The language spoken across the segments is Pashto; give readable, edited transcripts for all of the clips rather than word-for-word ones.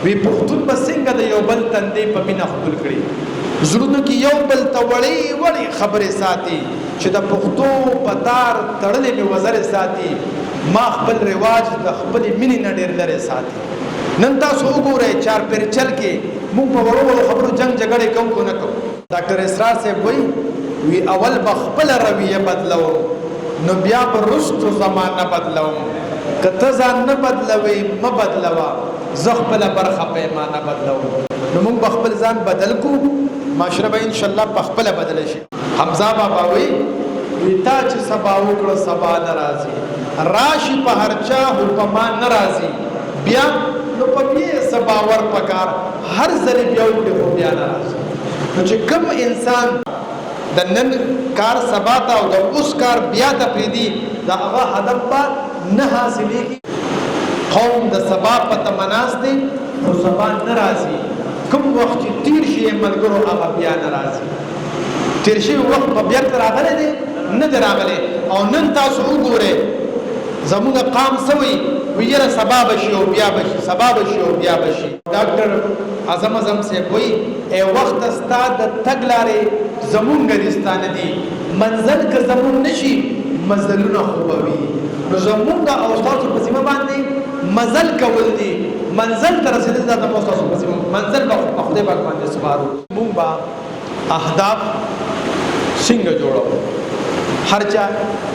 وی پښتون به څنګه د یو بل تندې په مینه خپل کړي زړونو کې یو بل ته وړې وړې خبرې ساتي چې د پښتو په تار تړلې مې وزر ساتي ما خپل رواج د خپل مینې نه ډېر لرې ساتي نن تاسو وګورئ چار پرچل کې موږ په وړو وړو خبرو جنگ جګړې کوم کو نه کوم ډاکټر اسرار صاحب وی اول بخپل رویه بدلوم نو بیا پر رستو زمانه بدلوم کته ځان نه بدلوي ما بدلوا زخپل برخه پیمانه بدلوم نو موږ بخپل ځان بدل کو معاشره به ان شاء الله بخپل بدل شي حمزه بابا وی تا چې سبا وکړه سبا ناراضي راشي په هرچا حکما ناراضي بیا نو په دې سبا ور پکار هر ځل بیا وکړو بیا ناراضي نو چې کوم انسان د نن کار سبا تا او د اوس کار بیا ته پریدي دا هغه هدف په نه حاصلېږي قوم د سبا په تمناس دي او سبا ناراضي کوم وخت چې تیر شي ملګرو هغه بیا ناراضي تیر شي وخت په بیا تر راغله دي نه دراغله او نن تاسو وګوره زموږ قام سوي ویره سبا بشي او بیا بشي سبا بشي او بیا بشي ډاکټر اعظم سے کوئی اے وخت استاد تګلارې زمونږ دستان دي منزل که زمون نشي مزلونه خوبوي نو زمونږ او تاسو په ذمہ باندې مزل کول دي منزل تر رسیدل دا تاسو په ذمہ منزل په خدای پاک باندې سپارو موږ با اهداف څنګه جوړو هر چا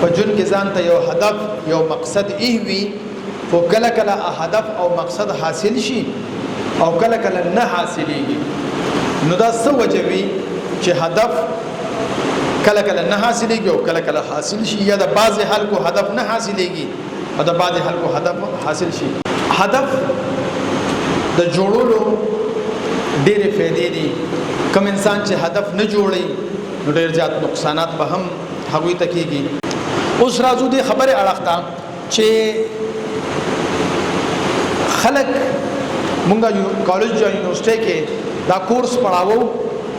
په جون کې ځان ته یو هدف یو مقصد وي او کله کله هدف او مقصد حاصل شي او کله کله نه حاصلېږي نو دا څه وجه وي چې هدف کله کله نه حاصلېږي او کله کله حاصل شي یا د بعض خلکو هدف نه حاصلېږي او د بعض خلکو هدف حاصل شي هدف د جوړولو ډېرې فائدې دي کوم انسان چې هدف نه جوړي نو ډېر زیات نقصانات به هم هغوی ته کېږي اوس راځو دې خبرې اړخ ته چې خلک مونږ کالج یا یونیورسيټي کې دا کورس پڑھاوو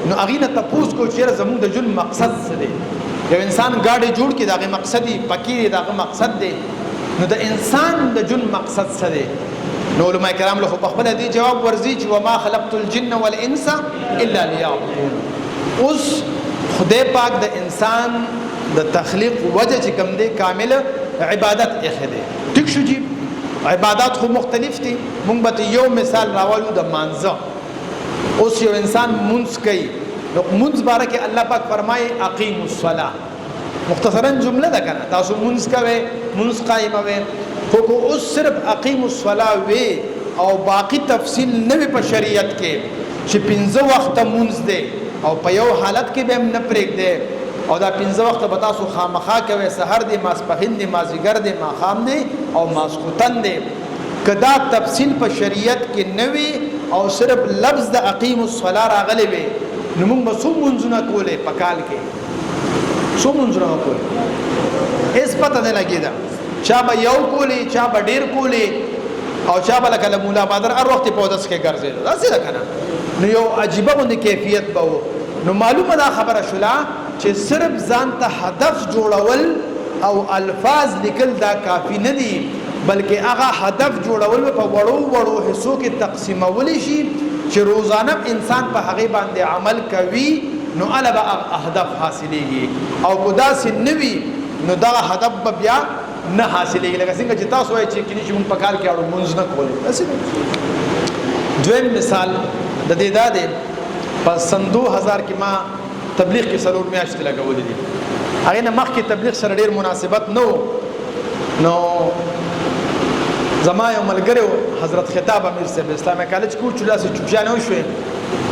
نو هغه نه تاسو کو چې زموږ د جون مقصد څه دی یو انسان گاډي جوړ کې داغه مقصدی پکې داغه مقصد دی نو د انسان د جون مقصد څه دی نو علماء کرام له په خپل دی جواب ورزي چې وما خلقت الجن والانس الا ليعبدون اوس خدای پاک د انسان د تخلیق وجه چې کوم دی کامل عبادت یې ده ټیک شو جی عبادت خو مختلف دي مونږ به یو مثال راوالو د مانځه اوس یو انسان منځ کوي نو منځ باره کې الله پاک فرمایي اقیموا الصلاه مختصرا جمله ده کنه تاسو منځ کوئ منځ قائموي خو اوس صرف اقیموا الصلاه وی او باقی تفصیل نه په شریعت کې چې 15 وخت منځ دی او په یو حالت کې به نه پرېږدي او دا 15 وخت به تاسو خامخا کوي سحر دی ماسپخین دی مازیګر دی ماخام دی او ماسخوتن دی کدا تفصیل په شریعت کې نوي او صرف لفظ د اقیم الصلاه راغلی وي نو موږ مسو منځونه کولې پکال کې سو منځونه کولې هیڅ پته نه لګیدا چا به یو کولې چا به ډیر کولې او چا به لکه مولا بدر هر وخت په داس کې ګرځېدل دا څه کنه نو یو عجیبه غوندي کیفیت به نو معلومه دا خبره شولا چې صرف ځان ته هدف جوړول او الفاظ لیکل دا کافی نه دي بلکې هغه هدف جوړول په وړو وړو حصو کې تقسیمول شي چې روزانه انسان په هغه باندې عمل کوي نو البا اهداف حاصلېږي او خدا سي نوي نو دا هدف بیا نه حاصلېږي لکه څنګه چې تاسو وایي چې کله چې موږ په کار کې اړو مونږ نه کولې اصل دویم مثال د دې داده په سن 2000 کې ما تبلیغ کې سلور میاشتې لګولې دي هغه نه مخکې تبلیغ سره ډېر مناسبت نو زما یو ملګری حضرت خطاب امیر صاحب اسلامي کالج کو چولا سي چوپشانه وشو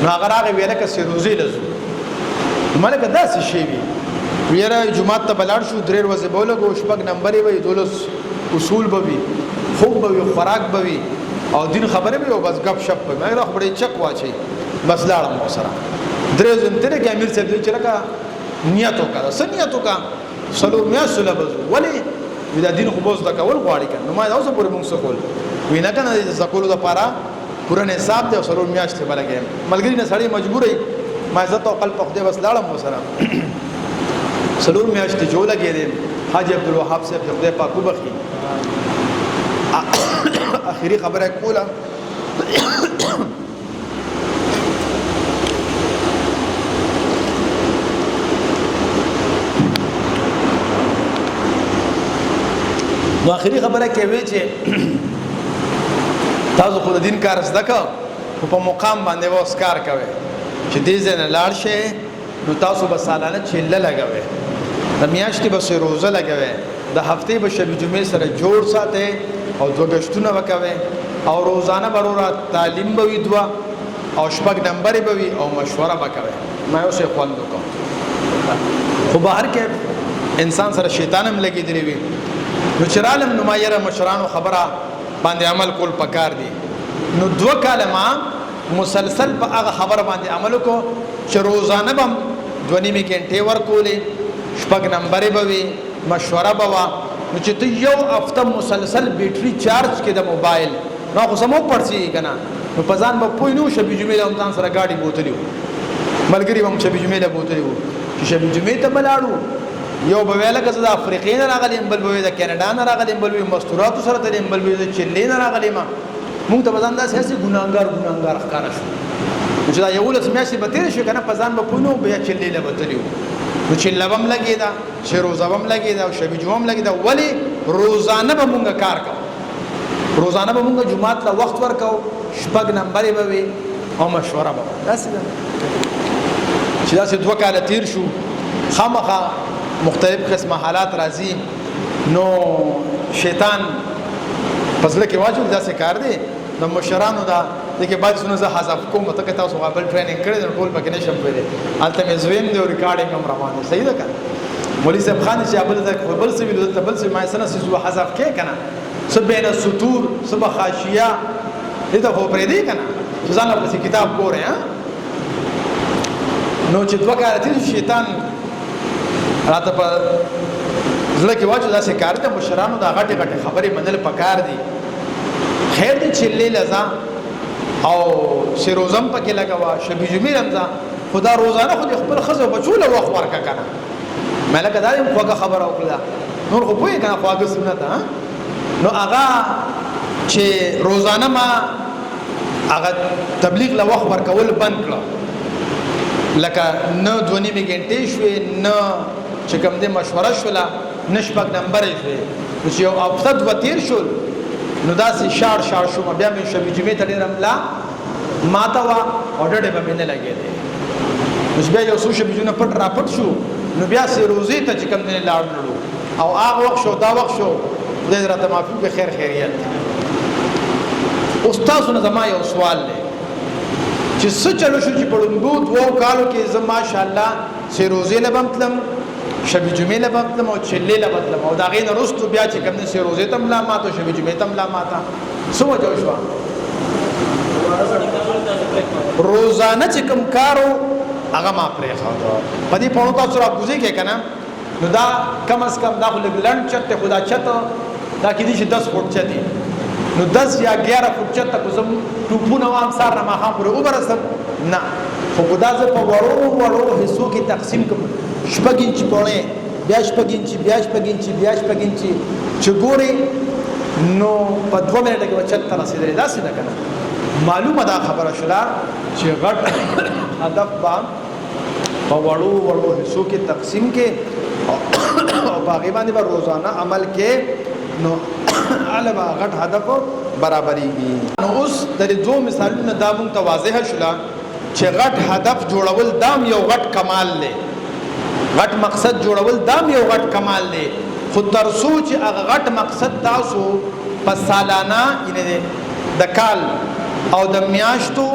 نو هغه راغی ویل کې سروزي لزو ملک داسې شی وی ویره جمعه ته بلاړ شو درې ورځې بولګو شپږ نمبرې وي دولس اصول بوي خوب بوي خوراک بوي او دین خبره به بس غب شپ په مې راخ بډې چک واچي بس لاړم سره درې ځنتره کې امیر صاحب چې لکه نیتو کا سنیتو کا سلو میا سلو ولی دا دین خو بوز د کول غواړي کنه نو ما دا اوس پورې مونږ سکول وینا کنه د سکول د پاره پوره نصاب دی سلو میاشتې بلګې ملګری نه سړی مجبورې ما عزت او قلب خدای بس لاړم سره سلو میاشتې جوړ لګې دي حاجی عبد الوهاب صاحب خدای پاک وبخي اخیری خبره کوله نو اخري خبره کوي چې تاسو خو د دین کار زده کو په مقام باندې وس کار کوي چې دې ځنه لاړ شي نو تاسو به سالانه چله لګوي د میاشتې به روزه لګوي د هفتې به شب جمعې سره جوړ ساتي او دوه غشتونه وکوي او روزانه برورا تعلیم به وي دوا او شپږ نمبر به وي او مشوره وکوي ما یو څه خوند وکم خو بهر کې انسان سره شیطان هم لګیدلی وي نو چرالم نمایره مشرانو خبره باندې عمل کول پکار دي نو دوه کلمه مسلسل په هغه خبره باندې عمل کو چې روزانه به 2.5 غنټه ورکولې شپږ نمبر به وي مشوره به وا نو چې ته یو هفته مسلسل بیټری چارج کې د موبایل نو خو سمو پړسي کنه نو پزان به پوي نو شبي جمعې له ځان سره گاډي بوتلیو ملګری هم شبي جمعې له بوتلیو چې شبي جمعې ته بلاړو یو به ویل که د افریقې نه راغلم بل به د کینیډا نه راغلم بل به مستورات سره تلم بل به د چلی نه راغلم مونږ ته ځان داسې هسي ګناګار ښکارا شو چې دا یو لس میاشتې به تیر شو کنه پزان به پونو بیا چلی له بوتلیو نو چې لبم لګی دا چې روزوم لګی دا او شبي جمعم لګی دا ولی روزانه به مونږ کار کوو روزانه به مونږ جمعات له وخت ورکو شپږ نمبر به وي او مشوره به داسې چې داسې دوه کاله تیر شو خامخا مختلف قسمه حالات راځي نو شیطان پزله کې واجب داسې کار دی د مشرانو دا دغه بعد څونه زه حذف کوم ته که تاسو غابل ټریننګ کړی نو ټول پکې نشم ویلې الته مې زویم دی او ریکارډینګ هم روان دی صحیح ده کنه مولوی صاحب خان چې ابل ته بل څه ویل ته بل څه ما سره څه حذف کې کنه سبین السطور سبا خاشیه دې ته خو پرې دی کنه ځان په کتاب ګوره ها نو چې دوه کار دي شیطان راته په زړه کې واچو داسې کار دی مشرانو دا غټه خبرې منل پکار دي خیر دې چې لیلزا او شروزم پکې لګوا شبي جمعې رمضان خدا روزانه خو خپل خزو بچوله وخت ورکا کنه ملک دا یو خواږه خبره وکړه نور خو پوهې کنه خواږه سنت نو هغه چې روزانه ما هغه تبلیغ له وخت ورکول بند کړ لکه نه 2.5 غنټې شوې نه چې کوم دې مشوره شوله نشپک نمبر شوې چې یو هفته دوه تیر شول نو داسې شار شو بیا مې شبي جمعې ته ډېر املا ماته وا او ډډې به مې نه لګېدې نو بیا یو څو شبي جمعې پټ راپټ شو نو بیا سې روزې ته چې کوم دې لاړو او هغه وخت شو دا وخت شو خدای راته معافي به خیر خیریت استاد نه زما یو سوال دی چې څه چلو شو چې په لومبو 2 کالو کې زما ماشاءالله سې روزې نه بمتلم شبي جمعې له بمتلم او چلې له بمتلم او دا غي نه رستو بیا چې کوم سې روزې تم لا ماته شبي جمعې تم لا ماته سمو جو شو روزانه چې کوم کارو هغه ما پرې خاطر په دې په تاسو را کوزي کې کنه نو دا کم از کم دا لګلن چته خدا چته دا کې دي چې 10 فوټ چتي نو 10 یا 11 فوټ چته کوزم ټوپونه وام سار نه ما هم پر وبرسم نه خو خدا ز په وړو حصو کې تقسیم کوم شپږ انچ پونه بیا شپږ انچ چې ګوري نو په 2 منټه کې چته رسیدل دا څه نه کنه معلومه دا خبره شولا چې غټ هدف په وړو حصو کې تقسیم کې او باغی باندې به روزانه عمل کې نو علاوه غټ هدف برابرېږي نو اوس د دوه مثالونو دا مونږ ته واضح شولا چې غټ هدف جوړول دام یو غټ کمال دی غټ مقصد جوړول دام یو غټ کمال دی خو تر سوچ هغه غټ مقصد تاسو په سالانه یعنی د کال او د میاشتو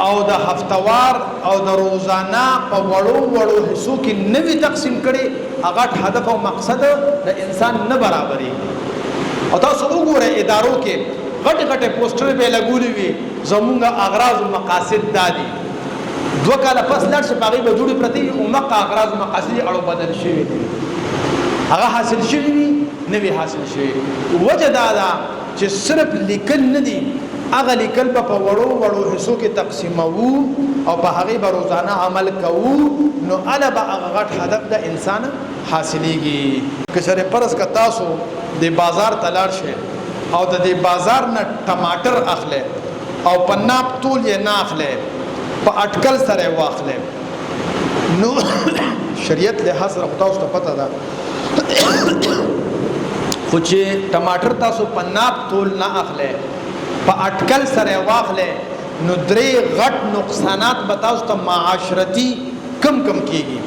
او د هفتوار او د روزانه په وړو حصو کې نوی تقسیم کړي هغه هدف او مقصد د انسان نه برابرې او تاسو وګورئ ادارو کې غټ پوسټر به لګولې وي زمونږه اغراض او مقاصد دادي 2 کاله پس لړ شي باغې به جوړې پرتی او مقا اغراض او مقاصد اړو بدل شي هغه حاصل شي نوی حاصل شي وجه دا چې صرف لیکل نه دي هغه لیکل په وړو حصو کې تقسیمو او په هغه به روزانه عمل کوو نو الا به هغه غټ هدف د انسان حاصلېږي که سره پرس کا تاسو د بازار تلار شي او د دې بازار نه ټماټر اخلي او په ناپ تول یې نه اخلي په اٹکل سره واخلي نو شریعت له حاصل تاسو ته پته ده خو چې ټماټر تاسو په ناپ تول نه اخلئ په اټکل سره واخلئ نو درې غټ نقصانات به تاسو ته معاشرتي کم کیږي.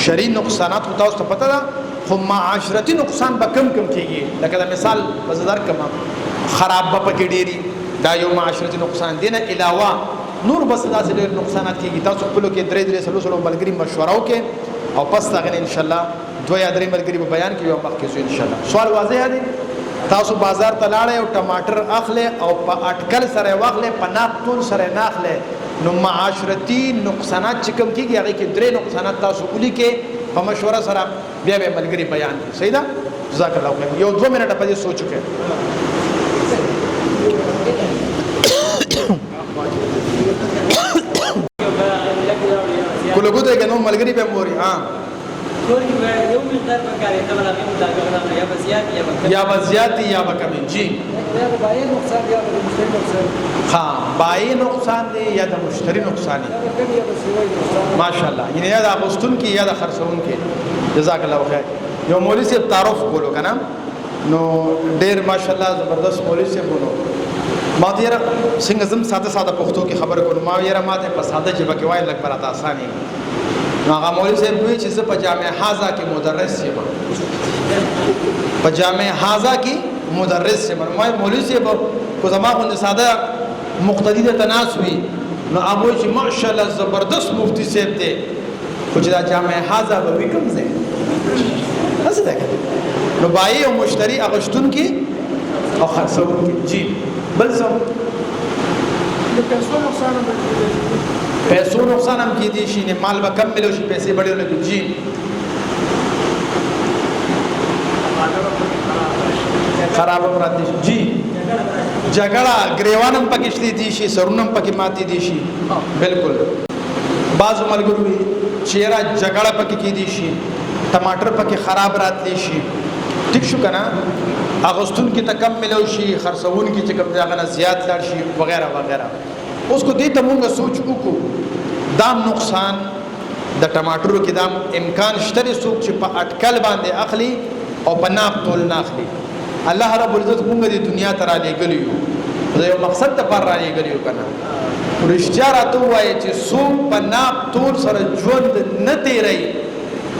شرعي نقصانات خو تاسو ته پته ده خو معاشرتي نقصان به کم کیږي. لکه د مثال په زدر کما خراب به پکې ډېری دا یو معاشرتي نقصان دی نه علاوه نور بس داسې ډېر نقصانات کیږي. تاسو خپلو کې درې سلو ملګري مشوره وکړئ او پس دا غن ان شاء الله 2 یا 3 ملګري به بیان کوي او مخکې ان شاء الله. سوال واضح دی. تاسو بازار ته لاړئ او ټماټر اخلئ او په اټکل سره واخلئ په ناپ تول سره نه اخلئ نو معاشرتي نقصانات چې کوم کیږي هغه کې 3 نقصانات تاسو ولیکئ په مشوره سره بیا به ملګري بیان کوي. صحیح ده؟ جزاک الله خیر. یو 2 منټه په دې سوچ وکړئ. کله ګوته کې نو ملګری به موري ها یا بزیاتی یا بکمی جی ها بای نقصان دی یا د مشتری نقصان دی ماشاءالله یعنی یا د اغوستون کی یا د خرڅون کی. جزاک الله خیر. یو مولوی سے تعارف کولو کنه نو ډیر ماشاءالله زبردست مولوی سے بولو ما دې را څنګه زم ساده پښتو کې خبر کوم ما یې را ماته په ساده ژبه کې وای لګ برات اساني نو هغه مولوی صاحب وی چې زه په جامع حاضه کې مدرس یم په جامع حاضه کې مدرس یم. ما مولوی صاحب کو زما غو ساده مقتدی د تناس وی نو ابو چې ماشاءالله زبردست مفتی صاحب دی خو چې دا جامع حاضه به وکم زه څه ده نو بای او مشتری اغشتون کې او خرڅون کې جی بل څه پیسو نقصان هم کی دي شي نه مال به کم ملو شي پیسې بڑے لګي جی خراب امرات دي جی جګړه گریوانم پکشتي دي شي سرونم پکې ماتي دي شي بالکل بعض ملګرو چیرې جګړه پکې کی دي شي ټماټر پکې خراب راتلی شي ټیک شو کنه اغوستون کې تکم ملو شي خرڅون کې چې کوم ځای نه زیات لاړ شي وغیرہ وغیرہ. اوس کو دې ته مونږ سوچ وکړو دام نقصان د ټماټرو کې دام امکان شته سوق چې په اټکل باندې اخلي او په ناپ تول نه اخلي. الله رب العزت مونږ د دنیا ته را لېږلیو د یو مقصد لپاره را لېږلیو کنه رښتیا راته ووایي چې څوک په ناپ تول سره ژوند نه تیری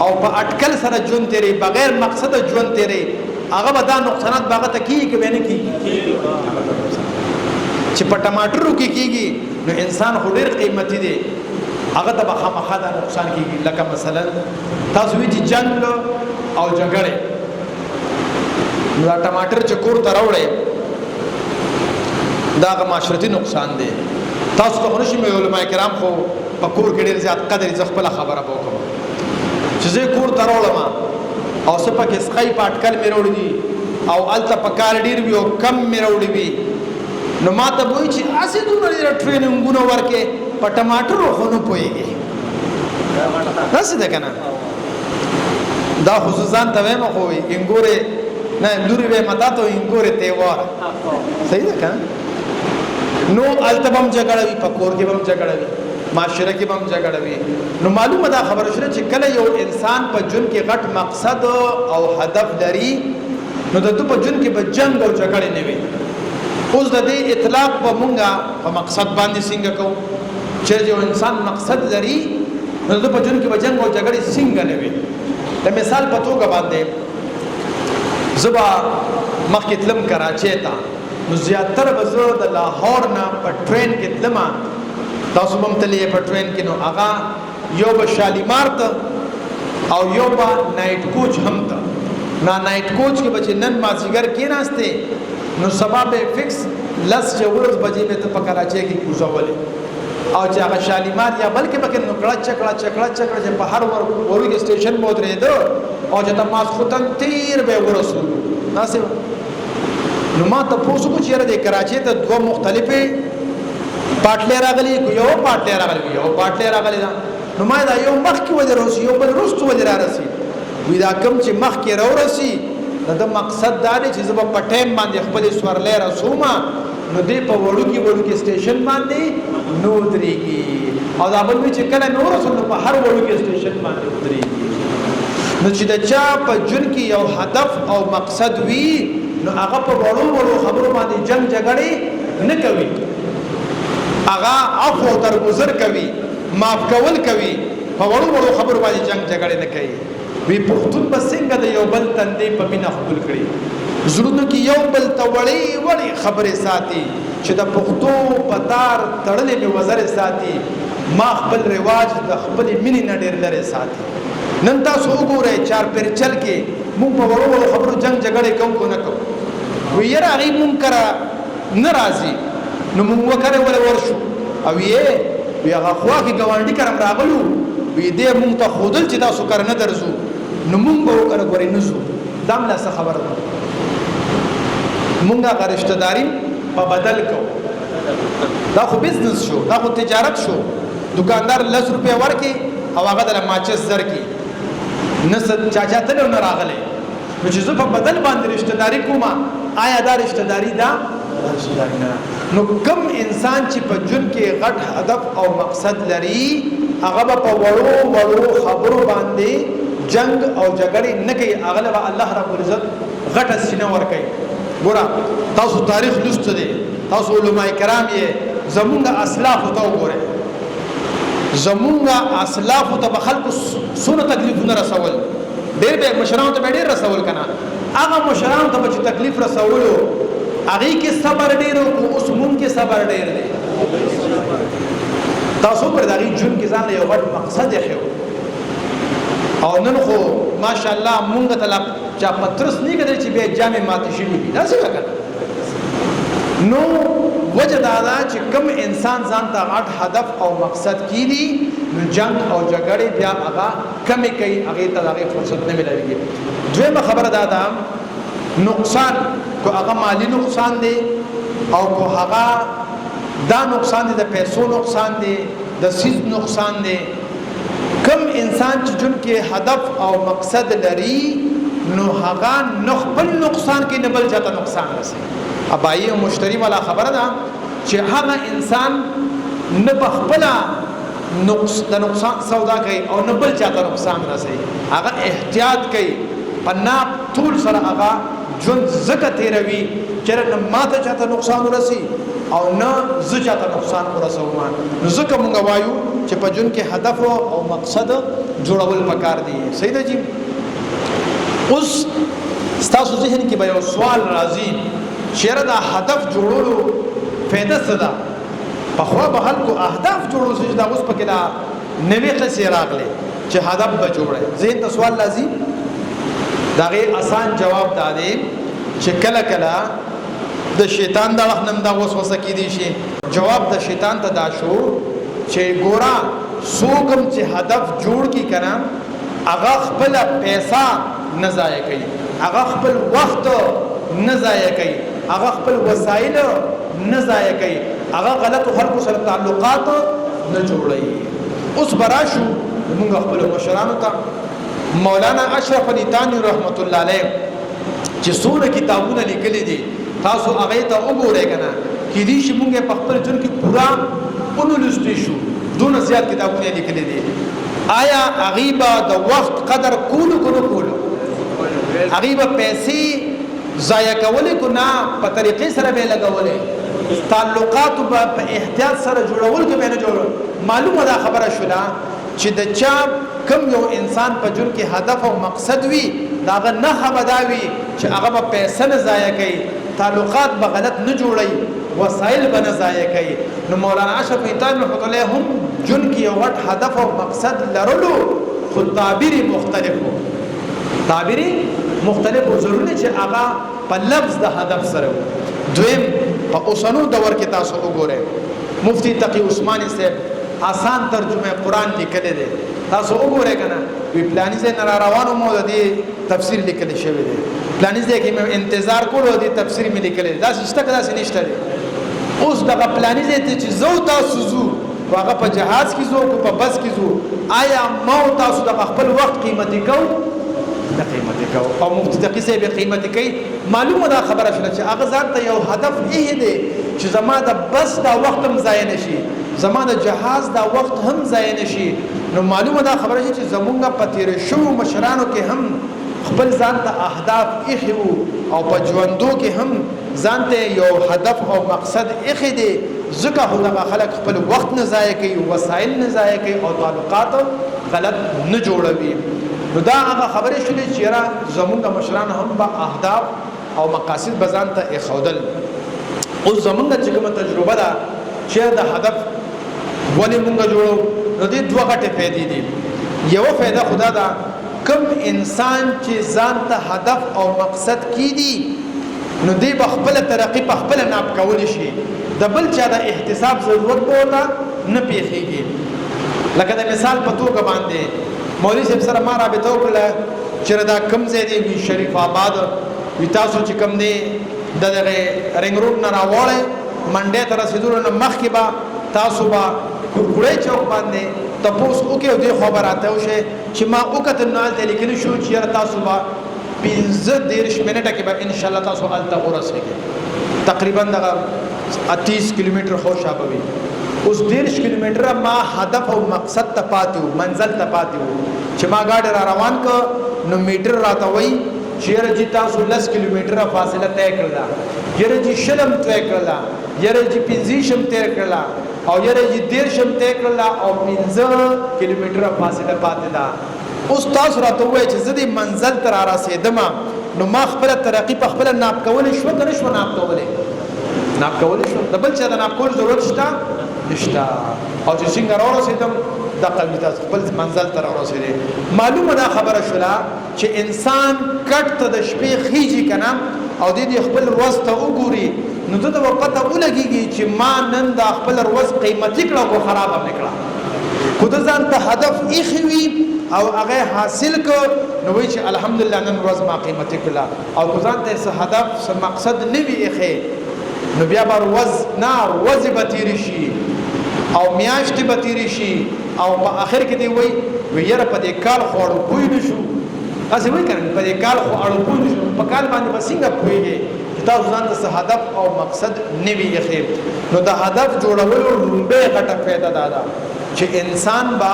او په اټکل سره ژوند تیری بغیر مقصد ژوند تیری هغه به دا نقصانات باغه ته کیږي که نه کیږي چې په ټماټرو کې کیږي نو انسان خو ډېر قیمتي دی هغه ته به خامخا دا نقصان کیږي. لکه مثلا تاسو وی چې جنگ او جګړه نو دا ټماټر چې کور ته راوړی دا هغه معاشرتي نقصان دی. تاسو ته خو نشي مې علما کرام خو په کور کې ډېر زیات قدر زه خپله خبره به وکړم چې زه کور ته راوړم او څه پکې سقی په اټکل مې راوړي دي او هلته په کار ډېر وي او کم مې راوړي وي نو ما ته به وایي چې هسې دومره ډېره ټرېننګونه ورکې په ټماټرو خو نه پوهېږې داسې ده که نه دا خصوصان ته وایم خو انګورې نه لورې وایم تا ته انګورې تیوار صحیح ده که نه نو هلته به هم جګړه وي په کور کې به هم جګړه وي معاشره کې به هم جګړه وي. نو معلومه دا خبره شوه چې کله یو انسان په ژوند کې غټ مقصد او هدف لري نو د ده په ژوند کې به جنګ او جګړې نه وي. اوس د دې اطلاق به مونږه په مقصد باندې څنګه کوو چې یو انسان مقصد لري نو د ده په ژوند کې به جنګ او جګړې څنګه نه وي. د مثال په توګه باندې زه به مخکې تلم کراچۍ ته نو زیاتره به زه د لاهور نه په ټرین کې تلمه تاسو هم تللی په ټرین کې نو هغه یو به شالیمار ته او یو به نایټ کوچ هم ته نا نایټ کوچ کې به چې نن مازدیګر کېناستې نو سبا به فکس 10 بجې به ته په کراچۍ کې کوزولې او چې هغه شالیمار یا بلکې پکې نو کړه چکړه چې په هر وروګي سټیشن مو درېدو او چې ته ماسخوتن تیر به ورسولو ناسې نو ما ته پوښتنه کو چیرې د کراچۍ ته دوه مختلفې پاټلې راغلي یو پاټلې راغلي دا نو ما دا یو مخ کې ودی روسي یو بل رستو ودی راسي وی دا کم چې مخ کې راورسي دا مقصد دا دی چې زما په ټیم باندې خپل سورلې رسومه نو دې په وړوکی سټیشن باندې نو درېږي او دا بل چې کله نو رسول په هر وړوکی سټیشن باندې درېږي نو چې د چا په ژوند کې یو هدف او مقصد وي نو هغه په وړو وړو خبرو باندې جنگ جګړې نه کوي، هغه عفو او درگذر کوي، معاف کول کوي، په وړو وړو خبرو باندې جنگ جګړې نه کوي. وی پښتون به څنګه د یو بل تندې په مینه خپل کړي، زړونو کې یو بل ته وړې وړې خبرې ساتي چې د پښتو په تار تړلې مې وزر ساتي، ما خپل رواج د خپل مینې نه ډېر لرې ساتي. نن تاسو وګورئ چار پر چل کې مونږ په وړو وړو خبرو جنگ جګړې کوو کو نه کوو. وی یاره هغې مونږ کره نه راځي نو مونږ وکره ولې ورشو او یې وی هغه خوا کې ګاونډي کرم راغلو وی دې مونږ ته ښودل چې تاسو کره نه درځو نو مونږ به وکره ګورې نه ځو. دا هم لا څه خبره ده، مونږ هغه رشته داري په بدل کوو. دا خو بزنس شو، دا خو تجارت شو. دکاندار 10 روپۍ ورکړي او هغه دله ماچس درکړي، نه چاچا تلو نه راغلی نو چې زه په بدل باندې رشته داري کوم، آیا دا رشته داري ده؟ رشته داري نه. نو کم انسان چې په ژوند کې غټ هدف او مقصد لري هغه به په وړو وړو خبرو باندې جنگ او جګړې نه کوي، هغه له الله رب العزت غټه سینه ورکوي. ګوره تاسو تاریخ لوست دی، تاسو علماء کرام یې، زمونږ اسلاف ته وګورئ، زمونږ اسلاف ته به خلکو څونه تکلیفونه رسول، ډېر به مشرانو ته به ډېر رسول که نه، هغه مشرانو ته به چې تکلیف رسولو هغې کې صبر ډېر او اوس مونږ کې صبر ډېر دی. تاسو پر د هغې ژوند کې ځان له یو غټ مقصد یې ښیو او نن خو ماشاءالله مونږ ته لا چا پترس نه کېدی چې بیا جامې ماتې شوي وي، داسې به که نو وجه دا ده چې کم انسان ځان ته غټ هدف او مقصد کیدي نو جنگ او جګړې بیا هغه کمې کوي، هغې ته د هغې فرصت نه ملوېږي. دویمه خبره دا ده نقصان، کو هغه مالی نقصان دی او کو هغه دا نقصان دی د پیسو نقصان دی، د سیز نقصان دی. کم انسان چې جون کې هدف او مقصد لري نو هغه نه خپل نقصان کې نه بل چاته نقصان رسوي. ابایي او مشتری والا خبره ده چې هغه انسان نه بخپله د نقصان سودا کوي او نه بل چاته نقصان رسوي، هغه احتیاط کوي، په ناپ طول سره هغه ژوند ځکه تېروي چې نه ماته چاته نقصان ورسي او نه زه چاته نقصان ورسوم. نو ځکه مونږ وایو چې په ژوند کې هدف او مقصد جوړول پکار دي. صحیح ده جی؟ اوس ستاسو ذهن کې به یو سوال راځي چیرې دا هدف جوړولو فایده څه ده؟ پخوا به خلکو اهداف جوړول چې دا اوس پکې دا نوې قصې راغلې چې هدف به جوړی. ذهن ته سوال راځي، د هغې آسان جواب دا دی چې کله کله د شیطان د اړخ نه هم دا وسوسه کیدی شي. جواب د شیطان ته دا شو چې ګوره څوک هم چې هدف جوړ کړي که نه هغه خپله پیسه نه ضایع کوي، هغه خپل وخت نه ضایع کوي، هغه خپل وسایل نه ضایع کوي، هغه غلطو خلکو سره تعلقات نه جوړوي. اوس به راشو زمونږ خپلو مشرانو ته. مولانا اشرف علي تانوي رحمت الله علیه چې څونه کتابونه لیکلي دي تاسو هغې ته وګورئ که نه، کیدای شي مونږ یې په خپل ژوند کې پوره ونلوستی شو، دونه زیات کتابونه یې لیکلي دي. آیا هغې به د وخت قدر کولو که نه کولو؟ هغې به پیسې ضایع کولې که نه په طریقې سره به یې لګولې؟ تعلقاتو به په احتیاط سره جوړول که به نه جوړول؟ معلومه دا خبره شوله چې د چا کم یو انسان په ژوند کې هدف او مقصد وي د هغه نښه به دا وي چې هغه به پیسه نه ضایع کوي، تعلقات به غلط نه جوړوي، وسایل به نه ضایع کوي. نو مولانا اشرف علي تانوي رحمت الله هم ژوند کې یو غټ هدف او مقصد لرلو خو تعبیر مختلف و، تعبیر مختلف و، ضروري چې هغه په لفظ د هدف سره و. دویم په اوسنو دور کې تاسو وګورئ مفتی تقی عثماني صاحب آسان ترجمه قرآن لیکلی دی، تاسو وګورئ که نه وی پلاني ځای نه را روانو مو د دې تفسیر لیکلی شوی دی، پلاني ځای کې مې انتظار کولو د دې تفسیر مې لیکلی دی. داسې شته که داسې نشته دی؟ اوس دغه پلاني ځای ته چې زه او تاسو ځو خو هغه په جهاز کې ځو که په بس کې ځو، آیا ما او تاسو دغه خپل وخت قیمتي کوو؟ نه قیمتي کوو. او مفتی تقي صاحب یې قیمتي کوي. معلومه دا خبره شوله چې هغه ځان ته یو هدف ایښی دی چې زما د بس دا وخت هم ضایع نه شي، زما د جهاز دا وخت هم ضایع نشي. نو معلومه دا خبره چې زمونږ په تیر شو مشرانو کې هم خپل ځان ته اهداف ایښي وو او په ژوندو کې هم ځان ته یو هدف او مقصد ایښي دي. ځکه خو دغه خلک خپل وخت نه ضایع کوي، وسایل نه ضایع کوي او تعلقات غلط نه جوړوي. نو دا هغه خبرې شولې چې یاره زمونږ مشران هم به اهداف او مقاصد به ځان ته ایښودل. اوس زمونږ چې کومه تجربه ده چې د هدف ولې مونږ جوړو، نو دې دوه غټې فایدې دي. یوه فایده خدا ده کم انسان چې ځان ته هدف او مقصد کیدي نو دې په خپل ترقی په خپل ناپ کول شي، د بل چا د احتساب ضرورت به وته نه پیښیږي. لکه د مثال په توګه باندې مولوی صاحب سره ما رابطه وکړه چې دا کم ځای دی وی شریف آباد وی تاسو چې کم دی د دغه رنګ روډ نه راوړی منډې ته رسېدلو نه مخکې به تاسو به کورکوړی چوک باندې تپوس وکړئ او دې خبر راته وشئ چې ما وکتل نو هلته لیکلي شو چې یاره تاسو به 15 منټه کې به انشاءالله تاسو هلته ورسېږئ. تقریبا دغه 30 کیلومتر خو شابه وي. اوس 10 کیلومتره ما هدف او مقصد ته پاتې وو، منزل ته پاتې وو چې ما گاډي را روان کړ نو میټر راته وایي چې یاره جی تاسو 10 کیلومتره فاصله طی کړله، یاره جی شلم طی کړله، یاره جی 15 طی کړله او یاره جی 13 طی کړله او 15 کیلومتره فاصله پاتې ده. اوس تاسو راته وایي چې زه دې منزل ته را رسېدم نو ما خپله ترقي په خپله ناپ کولی شوه که نه شوه ناپ کولی؟ ناپ کولی شوه. د بل چا د ناپ کول ضرورت شته نشته. او چې څنګه راورسېدم دقه مې تاسو خپل منزل ته راورسېدې. معلومه دا خبره شوله چې انسان کټ ته د شپې خیږي که نه او دې خپل ورځ ته وګوري نو ده ته به پته ولګېږي چې ما نن دا خپل ورځ قیمتي کړه خو خرابه مې کړه. خو ده ځان ته هدف ایښی وي او هغه حاصل کړ نو وایي چې الحمدلله نن ورځ ما قیمتي کړله. او که ځان ته څه هدف څه مقصد نه وي ایښی نو بیا به ورځې به تېرې شي او میاشتې به تېرې شي او په آخر کې دی وایي یاره په دې کال خو اړو پوه نه شو. هسې وایي که نه په دې کال خو اړو پوه نه شو. په کال باندې به څنګه پوهېږې چې تاسو ځان ته څه هدف او مقصد نه وي ایښی. نو د هدف جوړولو لومبۍ غټه فایده دا ده چې انسان به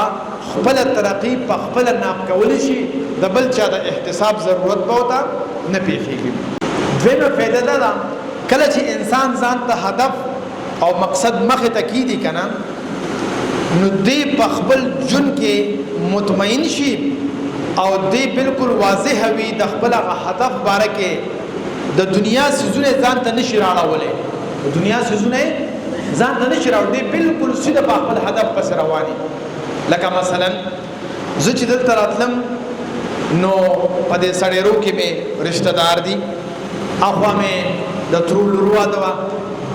خپله ترقي په خپله ناپ کولی شي، د بل چا د احتساب ضرورت به ورته نه پیښیږي. دویمه فایده دا ده کله چې انسان ځان ته هدف او مقصد مخې ته کیدي که نه نو دی په خپل ژوند کې مطمئن شي او دی بالکل واضح وي د خپل هدف باره کې د دنیا څیزونه ځان ته نشي راړولی. د دنیا څیزونه ځان ته نشي راوړی، دی بالکل سیده په خپل هدف پسې رواني. لکه مثلا زه چې دلته راتلم نو په دې سړیرو کې مې رشته دار دي، اخوا مې د ترو لور واده وه،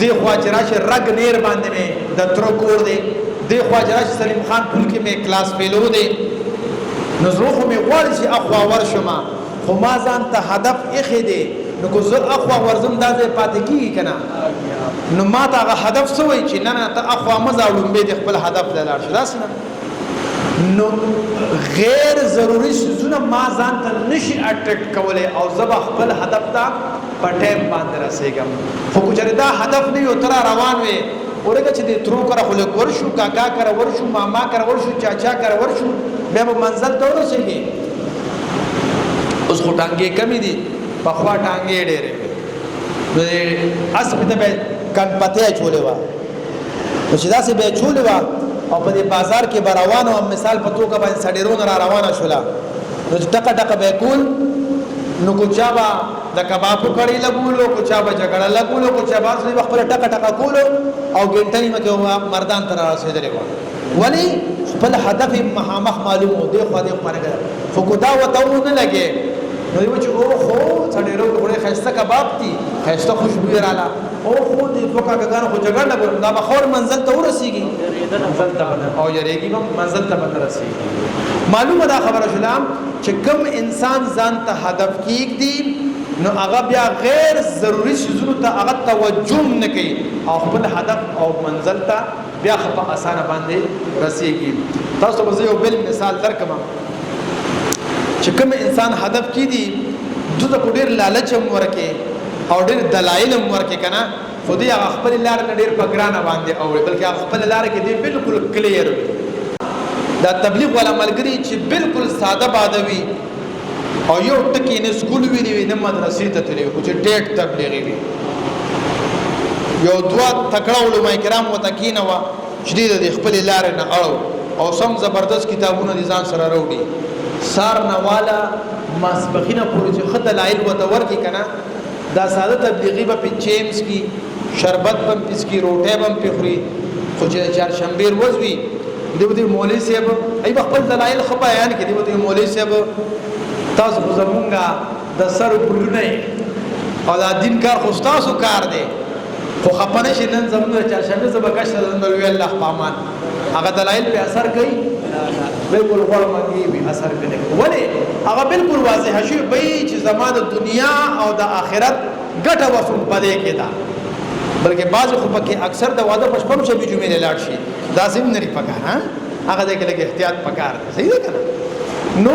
دې خوا چې راشي رګ نیر باندې مې د تره کور دی، دې خوا چې راشي سلیم خان پل کې مې کلاس فیلو دی. نو زړه خو مې غواړي چې اخوا ورشم خو ما ځان ته هدف ایښی دی نو که زه اخوا ورځم دا ځای پاتې کېږي که نه نو ما ته هغه هدف څه وایي چې نه نه ته اخوا مه ځه لومبۍ د خپل هدف ته لاړ شي. داسې نه نو غیر ضروري څیزونه ما ځان ته نشي اټریکټ کولی او زه به خپل هدف ته په ټایم باندې رسېږم. خو که چېرې دا هدف نه وي او ته را روان وې ورګه چې د ترو کره خو لږ ورشو، کاکا کره ورشو، ماما کره ورشو، چاچا کره ورشو، بیا به منزل ته ورسېږي. اوس خو ټانګې کمې دي، پخوا ټانګې ډېرې وې نو اسپې ته به کمپتۍ اچولې وه نو چې داسې به یې اچولې وه او په دې بازار کې به روانه وم، مثال په توګه باندې سړېرو نه را روانه شوله نو چې ټکه ټکه به یې کول نو کو چا به د کبابو کړی لګولو، کو چا به جګړه لګولو، کو چا به اصلي به خپله ټکه ټکه کولو او ګنټه نیمه کې مردان ته را رسېدلې وه. ولې خپل هدف یې مخامخ معلوم و، دې خوا دې خوا نه کړه. خو که دا ورته ونه لګې نو دی چې اوهو سړېرو کې خورې ښایسته کباب دي، ښایسته خوشبویه راله، اوهو دې دوه کاکګانو خو جګړه نه ګورم، دا به خور منزل ته ورسېږي او یریږي به منزل ته به نه رسېږي. معلومه دا خبره شوله چې کوم انسان ځان ته هدف کېږدي نو هغه بیا غیر ضروري څیزونو ته هغه توجه نه کوي او خپل هدف او منزل ته بیا په اسانه باندې رسېږي. تاسو ته به زه یو بل مثال درکړم چې کوم انسان هدف کېږدي ده ته خو ډېر لالچ هم ورکې او ډېر دلایل هم ورکې که نه خودي هغه خپل لار نه ډیر په ګرانه باندې اوري بلکې هغه خپل لار کې دی بالکل کلیر وي دا تبلیغ والا ملګری چې بالکل ساده باده وي او یو ټکی نه سکول ویلی وي نه مدرسې ته تللی خو چې ډېر تبلیغي وي یو دوه تکړه علما کرام ورته کېنوه چې دوی د خپلې لارې نه اړو او سم زبردست کتابونه د ځان سره راوړي سار نه والا ماسپخینه پورې چې ښه دلایل ورته ورکړي که نه دا ساده تبلیغي به پې چیمز کي شربت به هم پې څکي روټۍ به هم پې خوري خو چې د چهارشنبې ورځ وي دی به مولوي صاحب ای به خپل دلایل ښه بیان کړي دی به مولوي صاحب تاسو خو زمونږ د سر ګلونه او دا دین کار خو ستاسو کار دی خو خفه نه شي نن زمونږ د چهارشنبې زه به کشته ځم د لوی الله په امان هغه دلایل پې اثر کوي بالکل غوړ منګي وي اثر پې نه کوي ولې هغه بالکل واضحه شوي به چې زما د دنیا او د آخرت ګټه وسوم په دې کې ده بلکې بعض خو پکې اکثر د واده په شپږ شپې جمعې لاړ شي دا سیم نه لري پکار هغه دې کې لږ احتیاط پکار دی صحیح ده که نه نو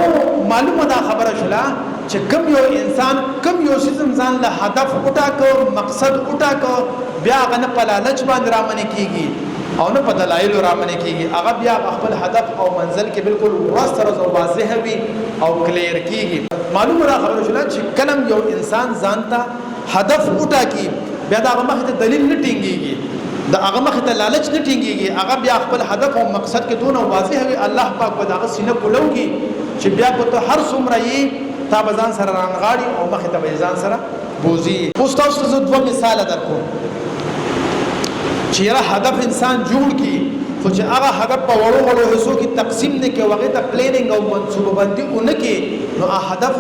معلومه دا خبره شوله چې کم یو انسان کم یو سیزم ځان له هدف وټاکو مقصد وټاکو بیا هغه نه په لالچ باندې رامنې کېږي او نه په دلایلو رامنې کېږي هغه بیا خپل هدف او منزل کې بالکل ورسره واضح وي او کلیر کېږي معلومه دا خبره شوله چې کلم یو انسان ځان ته هدف وټاکي بیا دا هغه مخې ته دلیل نه ټینګېږي د هغه مخې ته لالچ نه ټینګېږي هغه بیا خپل هدف او مقصد کې دونه واضح وي الله پاک به د هغه سینه کولوږي چې بیا به ته هر څومره یې تا به ځان سره رانغاړي او مخې ته به ځان سره بوځي اوس تاسو ته زه دوه مثاله درکوم چې یاره هدف انسان جوړ کړي خو چې هغه هدف په وړو وړو حصو کې تقسیم نه کړي او هغې ته پلیننګ او منصوبه بندي ونه کړي نو هدف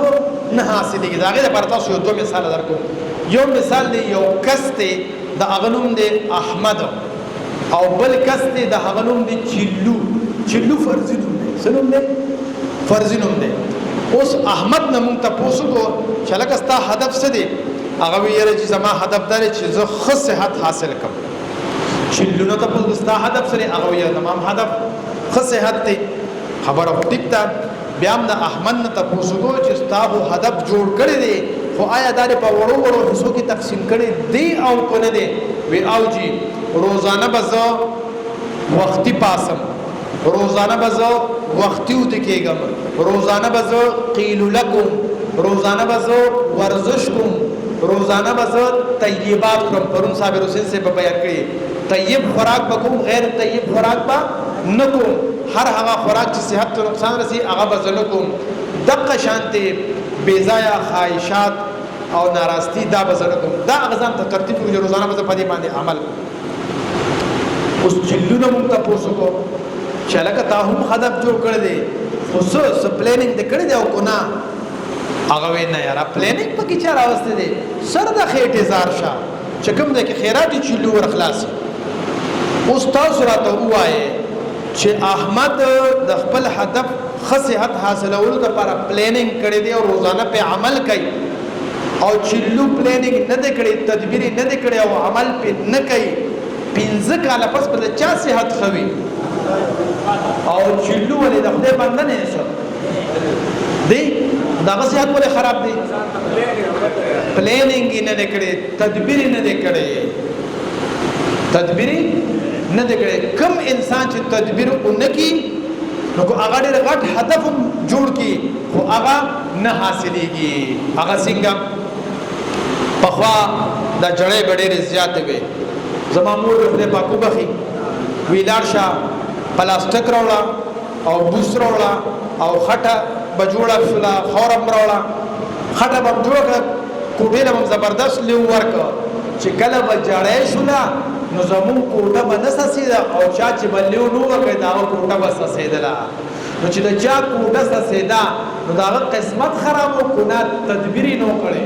نه حاصلېږي د هغې لپاره تاسو یو دوه مثاله درکوم یو مثال دی یو کس دی د هغه نوم دی احمد او بل کس دی د هغه نوم دی چلو فرضي نوم دی څه نوم دی فرضي نوم دی اوس احمد نه مونږ تپوس وکړو چې لکه ستا هدف څه دی هغه وی یاره چې زما هدف دا دی چې زه ښه صحت حاصل کړم چلو نه تپوس ستا هدف څه دی هغه وی تمام هدف ښه صحت دی خبره خو ټیک ده بیا هم د احمد نه تپوس وکړو چې ستا خو هدف جوړ کړی دی خو آیا دا په وړو وړو حصو کې تقسیم کړي دی او که نه دی وی او جی روزانه به زه وختي پاسم روزانه به زه وختي وده کېږم روزانه به زه قیلوله کوم روزانه به زه ورزش کوم روزانه به زه طیبات کړم پرون صابر حسین صاحب به بیان کړي طیب خوراک به کوم غیر طیب خوراک به نه کوم هر هغه خوراک چې صحت ته نقصان رسي هغه به زه نه کوم دقه شانتې بېځایه خواهشات او ناراستی دا به زه نه کوم دا هغه ځان ته ترتیب کړو چې روزانه به زه په دې باندې عمل کوم اوس چلونه مونږ تپوس وکړو چې هلکه تا هم هدف جوړ کړی دی خو څه پلیننګ دې کړی دی او که نه هغه وی نه یاره پلیننګ پکې چا راوستی دی سر د خېټې زار شه چې کوم دی کې خیرات یې چلو ورخلاصي اوس تاسو راته ووایې چې احمد د خپل هدف ښه صحت حاصلولو دپاره پلیننګ کړی دی او روزانه پې عمل کوي او چلو پلیننګ نه دی کړی تدبیر نه دی کړی او عمل پې نه کوي 15 کاله پس به د چا صحت ښه وي او چلو ولې د خدای بنده نه شو دی دغه صحت ولې خراب دی پلیننګ نه دی کړی تدبیر نه دی کړی تدبیر نه دی کړی کم انسان چې تدبیر ونکړي نو کو هغه ډېر غټ هدف جوړ کړي خو هغه نه حاصلېږي هغه څنګه پخوا دا جړې به ډېرې زیاتې وې زما مور مې خدای پاک وبخي وی لاړ شه پلاستیک راوړه او بوس راوړه او خټه به جوړه شوله خاوره هم راوړه خټه به هم جوړه کړه کوټې له به هم زبردست لیو ورکړه چې کله به جړی شوله نو زمون کوټه به نه سسېده او چا چې به لیو نه ورکړی د هغه کوټه به سسېدله نو چې د چا کوټه سسېده نو د هغه قسمت خراب و که نه تدبیر یې نه کړی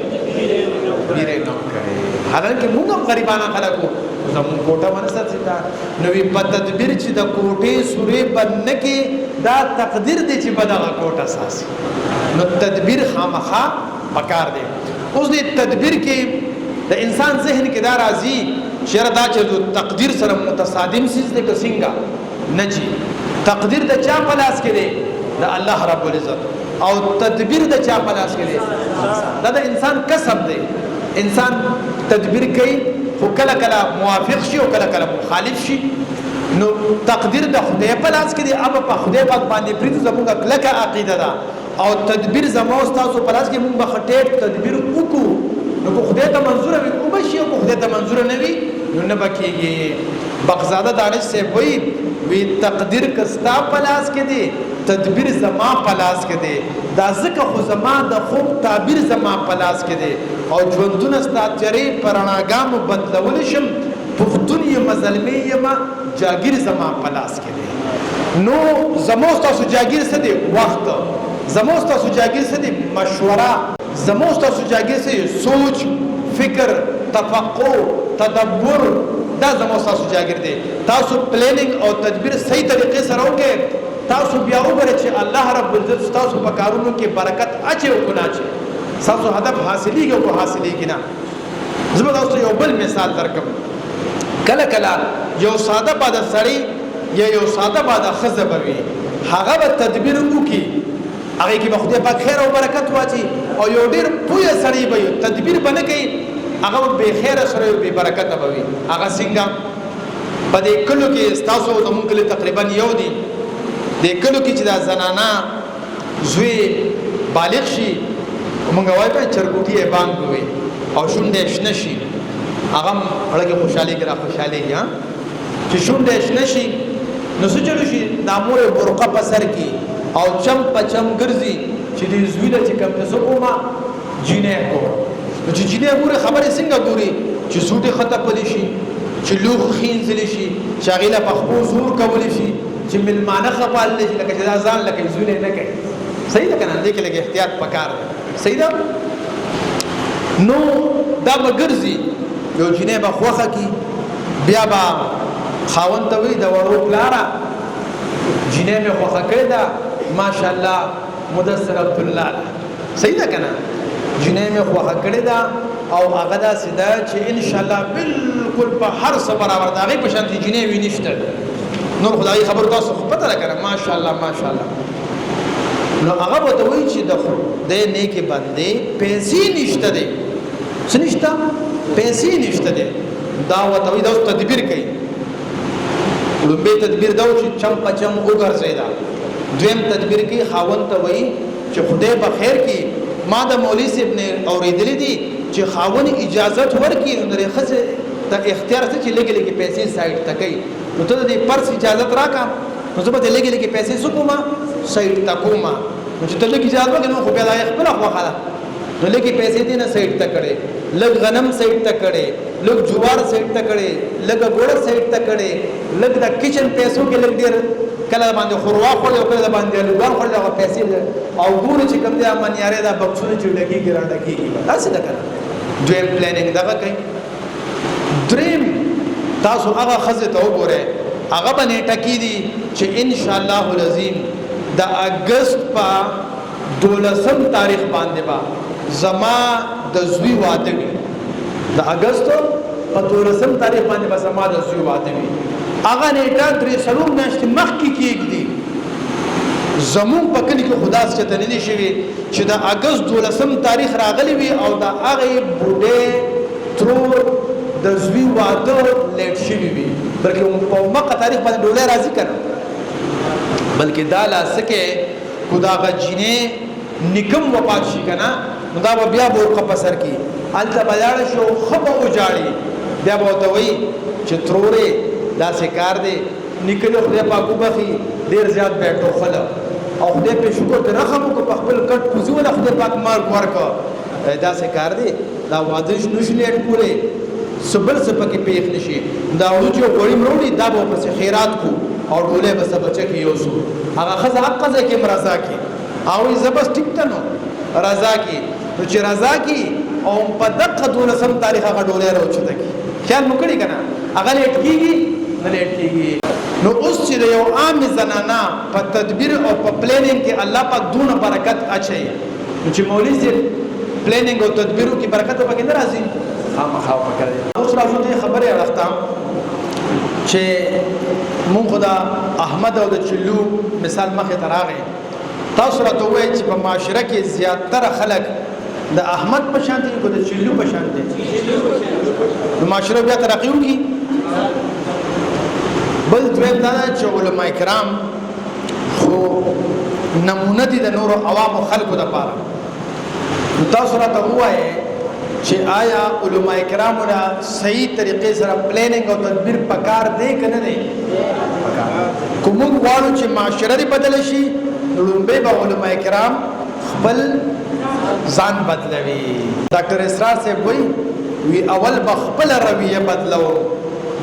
تدبیر یې نه کړی حالانکه موږ هم غریبانه خلک وو زمون کوټه به نه سسېده نو وي په تدبیر چې د کوټې سورې به نه کې دا تقدیر دی چې به دغه کوټه ساسي نو تدبیر خامخا پکار دی اوس دې تدبیر کې د انسان ذهن کې دا راځي چې دا چې تقدیر سره متصادم سیز دی که څنګه نه جي تقدیر د چا په لاس کې دی د الله رب العزت او تدبیر د چا په لاس کې دی دا د انسان کسب دی انسان تدبیر کوي خو کله کله موافق شي او کله کله مخالف شي. نو تقدیر د خدای په لاس کې دی، اب په خدای پاک باندې پریږدو، زموږ کلکه عقیده ده او تدبیر زموږ تاسو په لاس کې موږ به خټیټ تدبیر وکړو. نو کو خدای ته منظور وي او بشي، او خدای ته منظور نه وي نو نه بکیږي. بغزاده دانش سے وی تقدیر کستا په لاس کې دی، تدبیر زما په لاس کې دی، دا ځکه خو زما د خوب تعبیر زما په لاس کې دی او ژوندونه ستا چرې پرناګانو بدلول شم، پښتون یم ظلمي یم جاگیر زما په لاس کې دی. نو زموږ تاسو جاگیر څه دی؟ وخت. زموږ تاسو جاگیر څه دی؟ مشوره. زموږ تاسو جاگیر څه دی؟ سوچ، فکر، تفکر، تدبر. دا زموږ تاسو جاگیر دی. تاسو پلانینګ او تدبیر صحیح طریقې سره وکړئ، تاسو بیا وګورئ چې الله رب العزت تاسو په کارونو کې برکت اچي او ګنا اچي، تاسو هدف حاصلېږي او حاصلېږي نه. زه به تاسو یو بل مثال درکم. کله کله یو ساده باده سړی یا یو ساده باده ښځه به وي، هغه به تدبیر وکړي، هغې کې به خدای پاک خیر او برکت واچي، او یو ډېر پوهه سړی به وي تدبیر به نه کوي، هغه به بې خیره سړی بې برکته به وي. هغه څنګه؟ په دې کلو کې ستاسو زموږ کلي تقریبا یو دي، دې کلو کې چې دا زنانه زوی بالغ شي، موږ وایو که چرګوټي یې بانګ وي او شونډې شنه شي، هغه هم اړه خوشحالي کې را خوشحالېږي. چې شونډې شنه شي نو څه چلو شي؟ دا مور یې برقه په سر کې او چم په چم ګرځي چې دې زوی له چې کوم ته څه کومه جینۍ ګوره. نو چې جینۍ ګوري خبرې څنګه ګوري؟ چې سوټې ښه تپلی شي، چې لوښ خینځلی شي، چې هغې له پخپو زور کولی شي، چې مېلمانه ښه پاللی شي، لکه چې دا ځان لکه زوی نه کوي. صحیح ده که نه؟ دې کې لږ احتیاط پکار دی. صحیح ده؟ نو دا به ګرځي، یو جینۍ به خوښه کي، بیا به خاوند ته وایي د وړو پلاره جینۍ مې خوښه کړې ده، ماشاءالله مدثر عبدالله. صحیح ده که نه؟ جینۍ مې خوښه کړې ده او هغه داسې ده چې انشاءالله بالکل په هر څه برابر ده، هغې په شانتې جینۍ وي نشته. نور خدایي خبرو تاسو خو پته ده که نه؟ ماشاءالله ماشاءالله. نو هغه به ته وایي چې د خدای نیکې بندې پیسې نشته دی. څه نشته؟ پیسې نشته دی. دا ورته وایي دا اوس تدبیر کوي. لومبی تدبیر دا و چې چم په چم وګرځېده. دویم تدبیر کوي، خاوند ته وایي چې خدای به خیر کړي، ما د مولوي صاحب نه اورېدلی دي چې خاوند اجازت ورکړي نو د ښځې ته اختیار څه چې لږې لږې پیسې سایډ ته کوي. نو ته د دې پرس اجازت راکړه، نو زه به د لږې لږې پیسې څه کومه؟ سایډ ته کومه. نو چې ته لږ اجازت وکړې نو خو بیا دا یې خپله خوښه ده. نو لږې پیسې دې نه سایډ ته کړې، لږ غنم سایډ ته کړې، لږ جوار سایډ ته کړې، لږ ګوړه سایډ ته کړې، لږ د کچن پیسو کې لږ ډېر کله باندې خوروا خوړې او کله باندې الوګان خوړې، هغه پیسې او ګوره چې کوم دی امنیارې دا بکسونه چې ډکېږي را ډکېږي. داسې ده که نه؟ دویم پلانینګ دغه کوي. دریم تاسو هغه ښځې ته وګورئ، هغه به نیټه کېږي چې انشاءالله العظیم د اګست په 12 تاریخ باندې به زما د زوی واده وي. د اګست په 12 تاریخ باندې به زما د زوی واده وي. هغه نیټه 3 میاشتې مخکې کېږدي. زمونږ په کلي کې خو داسې چېرته نه دي شوي چې د اګست 12 تاریخ راغلی وي او د هغې بوډۍ ترور د زوی واده لیټ شوي وي، بلکې په مقه تاریخ باندې ډولۍ راځي که نه؟ بلکې دا لاسه کې خو د هغه جینۍ نکم وفات شي که نه، نو دا به بیا برقه په سر کړي، هلته به لاړه شي او ښه به وجاړي. بیا به ورته وایي چې ترورې داسې کار دی، نیکه دې خدای پاک وبخي ډېر زیات به یې ټوخله او خدای پرې شکر ته رحم وکړو، په خپل کټ کوزي وله خدای پاک مرګ ورکړه. داسې کار دی، دا واده نشي لیټ کولی، څه بل څه پکې پېښ نه شي. دا وړو چې غوړي مروړي دا به ورپسې خیرات کړو او ډولۍ به څه بچه کې یوسو. هغه ښځه حق ځای کې هم رضا کړي او وایي زه بس ټیک ته نو رضا کړي. نو چې رضا کړي او په دقه 12 تاریخ هغه ډولۍ راوچته کړي. خیال مو کړي که نه؟ هغه لیټ کېږي نه لیټ کېږي. نو اوس چې د یو عام زنانه په تدبیر او په پلانینګ کې الله پاک دونه برکت اچوي، نو چې مولوي صاحب پلانینګ او تدبیرو کې برکت پکې نه راځي؟ خامخا پکې راځي. اوس راځو دې خبرې اړخته چې مونږ خو د احمد او د چلو مثال مخې ته راغی. تاسو راته ووایئ چې په معاشره کې زیاتره خلک د احمد په شان دي کو د چلو په شان دي نو معاشره بیا ترقی وکي بل دویم دا چې علما کرام خو نمونه دي د نور عوام خلکو لپاره تاسو راته وایي چې آیا علما کرام را صحیح طریقې سره پلانینګ او تدبیر پکار دی کنه نه کوم غواړو چې معاشره بدل شي لومبه به علما کرام خپل ځان بدلوي ډاکټر اسرار صاحب وی اول بخپل رویه بدلو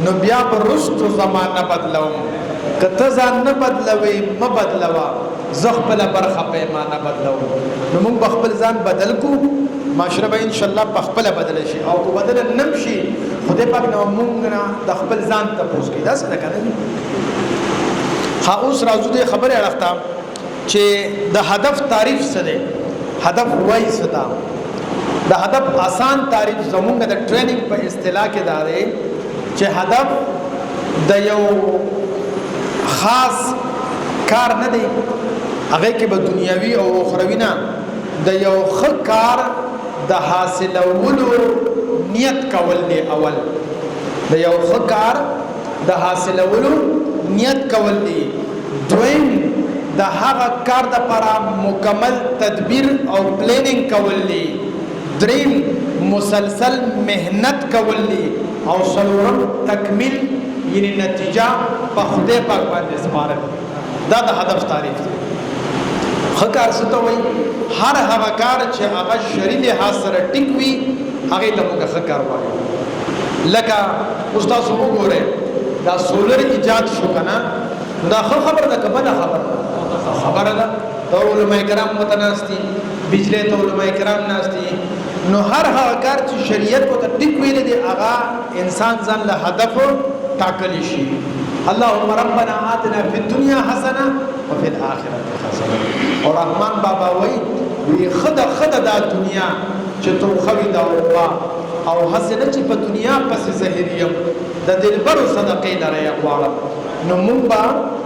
نو بیا پرستو زمانہ بدلو کته ځان نه بدلوي م بدلوا زغپل برخه پیمانه بدلو نو موږ بخپل ځان بدل کو معاشره به ان شاء الله بخپل بدل شي او کو بدل نمشي خدای پاک نو موږ نه د خپل ځان ته پوښ کی دا څه کنه ها اوس راځو د خبره راځم چې د هدف تعریف څه دی هدف وای څه دا د هدف آسان تعریف زمونږ د ټریننګ په اصطلاح کې دا دی چې هدف د یو خاص کار نه دی هغه کې به دنیوي او اخروی نه د یو ښه کار د حاصلولو نیت کول دی اول د یو ښه کار د حاصلولو نیت کول دی دویم د هغه کار د لپاره مکمل تدبیر او پلانینګ کول دی دریم مسلسل مهنت کول دی او څلورم تکمیل یعنی نتیجه په خدای پاک باندې سپارل دا د هدف تعریف دی خکار څه ته وایي هر هغه کار چې هغه شرعي لحاظ سره ټیک وي هغه ته موږ خکار وایو لکه استاد وګوره دا سولر ایجاد شو کنه دا خبره ده کبه خبره ده علماء کرام متناستی بجلی ته علماء کرام ناستی نو هر هغه کار چې شریعت کو ته ټیک ویل دی هغه انسان ځان له هدف ټاکل شي اللهم ربنا آتنا فی الدنيا حسنه وفي الاخره حسنه اور رحمان بابا وی خدا دا دنیا چې تو خوي دا او حسنه چې په دنیا پس ظاهریم د دلبرو صدقې لري غواړم نو مونږ با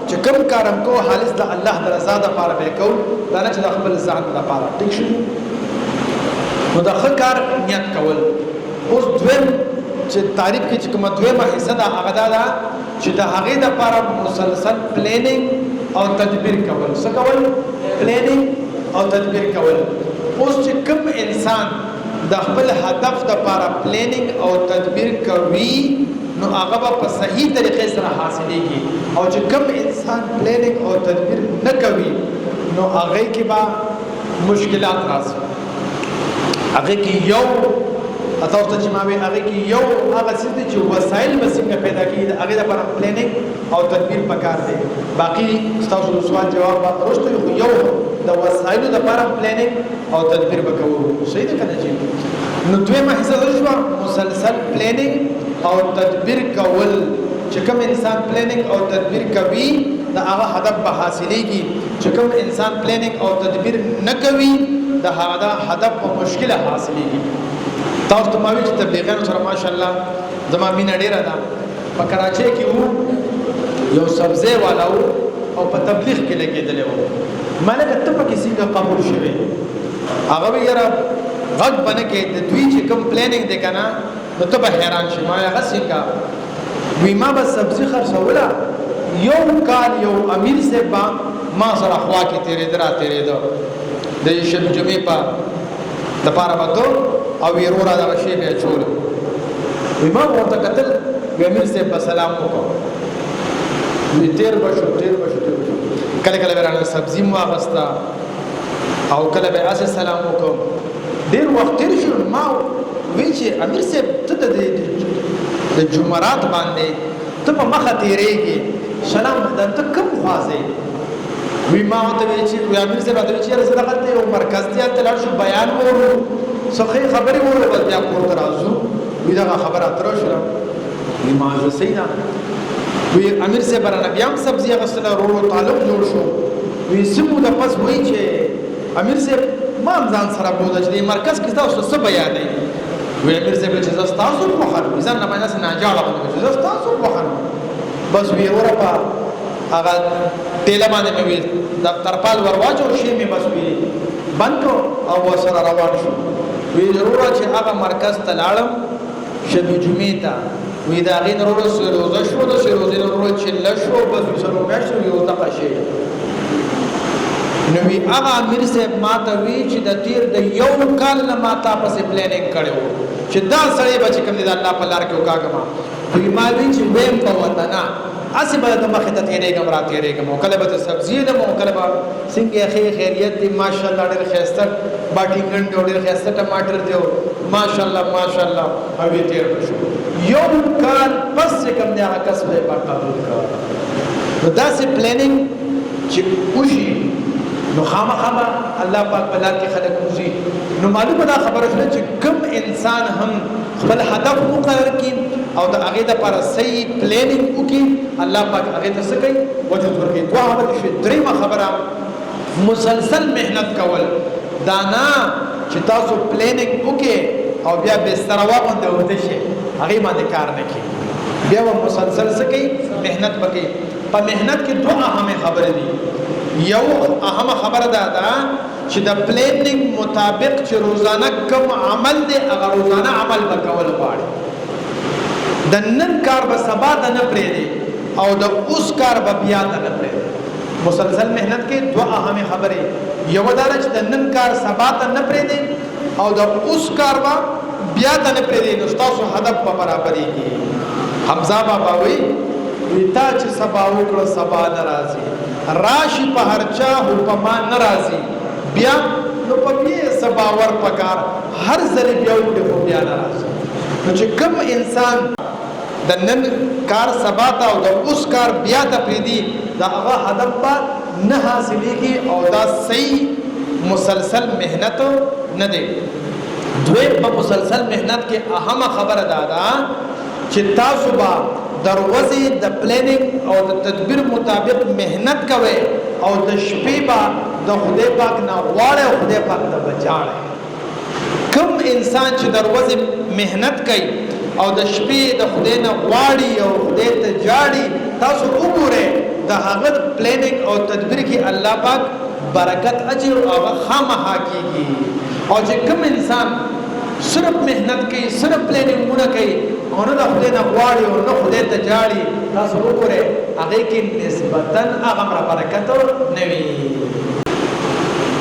چې کوم کارم کو خالص د الله د رضا لپاره به کو دا نه چې د خپل ځان لپاره ټیک شي نو د ښه کار نیت کول اوس دویم چې تعریف کې چې کومه دویمه حصہ ده هغه دا چې د هغې لپاره مسلسل پلانینګ او تدبیر کول څه کول پلانینګ او تدبیر کول اوس چې کوم انسان د خپل هدف لپاره پلانینګ او تدبیر کوي نو هغه په صحیح طریقې سره حاصلېږي او چې کوم انسان پلانینګ او تدبیر نه کوي نو هغه کې به مشکلات راځي هغه کې یو تاسو ته چې ما وی هغه کې یو هغه څه چې وسایل به څنګه پیدا کیږي هغه لپاره پلانینګ او تدبیر پکار دی باقی تاسو د سوال جواب ورسته یو د وسایلو لپاره پلانینګ او تدبیر وکړو صحیح ده کنه چې نو دویمه حصہ شو مسلسل پلانینګ او تدبیر کول چې کوم انسان پلانینګ او تدبیر کوي دا هغه هدف به حاصلېږي چې کوم انسان پلانینګ او تدبیر نه کوي دا هغه هدف په مشکله حاصلېږي تاسو ته ماوي چې تبلیغیانو سره ماشاءالله زما مینه ډیره ده په کراچۍ کې وو یو سبزی والا وو او په تبلیغ کې لګېدلی وو مالک ته پکې څنګه قبول شوی هغه وی یاره غږ بنه کې د دوی چې کوم پلانینګ دی کنه نو ته به حیران شې ما هغه څنګه وی ما به سبزی خرڅوله یو کال یو امیر صاحب ما سره خوا کې تیرېده د شب جمعې په دپاره به تو او ویرورا دغه شی به چول ما ورته کتل امیر صاحب په سلام وکړ وی تیر بشو کله کله ورانه سبزی مو اغستا او کله به اسه سلام وکړ ډیر وخت تیر شو ما وی چې امیر صاحب ته د جمعرات باندې ته په مخه تیرېږي سلام د ته کوم خوازه وی ما ته چې امیر صاحب ته چې رسالت دی او مرکز دی ته لاړ شو بیان ورو سخی خبرې وره بل بیا کور ته راځو وی دا خبره اتر شو وی ما زه سینا وی امیر صاحب را بیا هم سبزی غسل ورو تعلق جوړ شو وی سمو د پس وای چې امیر صاحب ما ځان سره بوده چې مرکز کې تاسو څه بیانې وی امیر صاحب چې تاسو په خبر ځان نه باندې نه جاړه چې تاسو په خبر بس وی وره په هغه ټیله باندې مې د ترپال ورواچو شي مې بس وی بند او سره روان شو وی ضروره چې هغه مرکز ته لاړم شبي جمعې ته وی دا غي ضروره روزه شو د روزې ضروره چې لشو بس سره میاشتو یو دقه شي نو وی هغه امیر صاحب ماته وی چې د تیر د یو کال نه ماته پسې پلانینګ کړو چې دا سړی بچ کوم دی الله په لار کې وکاګما وی ما وی چې ویم په وطن اسی به د مخه ته تیرېږم را تیرېږم او کله به سبزی نه مو کله به څنګه خیریت دی ماشاءالله ډېر خسته باټی ګند ډېر خسته ټماټر دی ماشاءالله او وی تیر شو یو کال پس کوم دی هغه کس به په قبول کړ نو دا سي پلانینګ چې وشي نو خامخا الله پاک بلار کې خلق وزي نو معلومه دا خبره شوه چې کم انسان هم خپل هدف مقرر کړي او د هغه لپاره صحیح پلانینګ وکړي الله پاک هغه ته څه کوي وجود ورکړي دوه هغه شي دریمه خبره مسلسل مهنت کول دانا چې تاسو پلانینګ وکړي او بیا بستر واغوندې وته شي هغه باندې کار نه کوي بیا مسلسل څه کوي مهنت وکړي په مهنت کې دوه اهمه خبره دي یو اهمه خبره ده چې د پلانینګ مطابق چې روزانه کوم عمل دی هغه روزانه عمل وکول غواړي د نن کار به سبا ته نه پرېږدي او د اوس کار به بیا ته نه پرېږدي مسلسل مهنت کې دوه اهمه خبرې یو دا چې د نن کار سبا ته نه پرېږدي او د اوس کار به بیا ته نه پرېږدي نو تاسو هدف په برابرېږي حمزه بابا وی تا چې سبا وکړه سبا ناراضي راشي په هرچا هو په ما ناراضي بیا نو په دې سبا ور پکار هر ځل بیا وکړي خو بیا ناراضي نو چې کوم انسان د نن کار سبا ته او د اوس کار بیا ته پریدي دا هغه هدف په نه حاصلېږي او دا صحیح مسلسل مهنت نه دی دوی په مسلسل مهنت کې اهمه خبره ده چې تاسو به دروازې د پلانینګ او د تدبیر مطابق مهنت کوي او د شپې به د خدای پاک نه غواړي او خدای پاک ته بچاړي کوم انسان چې دروازې مهنت کوي او د شپې د خدای نه غواړي او خدای ته جاړي تاسو وګورئ د هغه پلانینګ او تدبیر کې الله پاک برکت اجر او خامخا کیږي او چې کوم انسان صرف مهنت کوي صرف پلانینګونه کوي او نه د خدای نه غواړي او نه خدای ته جاړي تاسو وګورئ هغه کې نسبتاً هغه برکت نه وي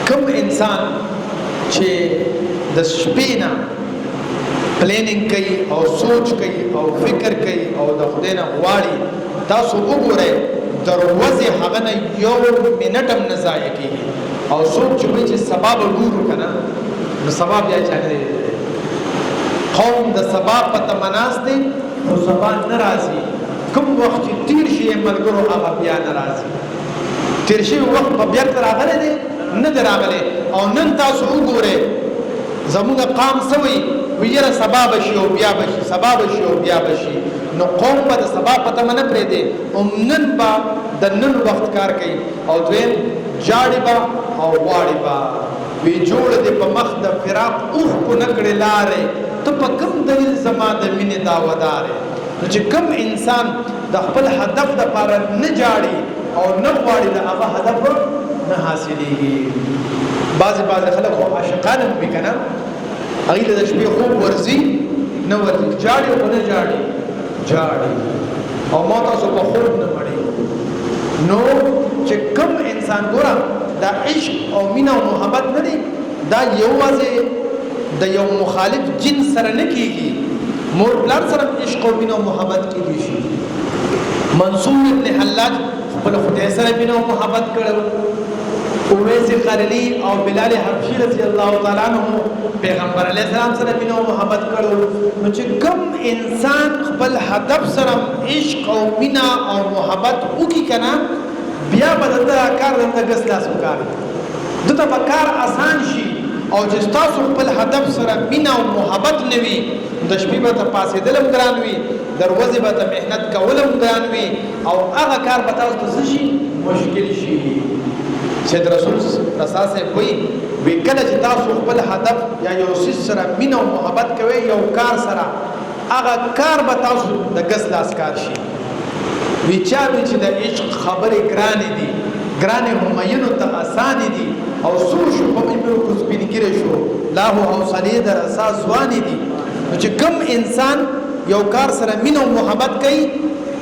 کوم انسان چې د شپې نه پلانینګ کوي او سوچ کوي او فکر کوي او د خدای نه غواړي تاسو وګورئ دروازه هغه نه یو منټ هم نه ضایع کیږي او سوچ چې سبب ګورو کنه نو سبب یا چانه قوم د سبا په تمناس دي او سبا ناراضي کوم وخت چې تیر شي ملګرو هغه بیا ناراضي تیر شي وخت په بیا راغله دي نه دراغله او نن تاسو وګورئ زموږ قام سوي ویره سبب شي او بیا بشي سبب شي او بیا بشي نو قوم په سبا په تمنه پرې دي او نن با د نن وخت کار کوي او دوی جاړي با او واړي با وی جوړ دې په مخ د فراق اوخ کو نکړې لارې ته په کوم دلیل زما د مینې داودارې نو چې کوم انسان د خپل هدف د لپاره نه جاړي او نه غواړي د هغه هدف نه حاصلېږي بعضې خلک خو عاشقان هم وي که نه هغوی ته د شپې خوب ورځي نه ورځي جاړي خو نه جاړي او ما تاسو په خوب نه مړي نو چې کوم انسان ګوره دا عشق او مینه او محبت نه دی دا یوازې د یو مخالف جنس سره نه کیږي مور پلار سره عشق او مینه او محبت کیږي شي منصور ابن حلاج خپل خدای سره مینه او محبت کړو اویس قرنی او بلال حبشی رضی الله تعالی عنہ پیغمبر علیہ السلام سره مینه او محبت کړو نو چې کوم انسان خپل هدف سره عشق او مینه او محبت وکي کنه بیا به د کار د ګس لاس وکړي دته په کار آسان شي او چې تاسو خپل هدف سره مینه او محبت نوي د شپې به ته پاسېدلم ګران وي دروازې به ته محنت کولم ګران وي او هغه کار به تاسو ته شي مشکل شي سید رسول رساسه وي کله چې تاسو خپل هدف یا یو څه سره مینه او محبت کوي یو کار سره هغه کار به تاسو د ګس لاس کار شي وی چا چې د عشق خبرې ګرانې دي ګرانې همینو ته آسانې دي او سو شو په عمر کو سپینګری شو لا هو حوصله در اساس ځواني دي چې کم انسان یو کار سره مینه او محبت کوي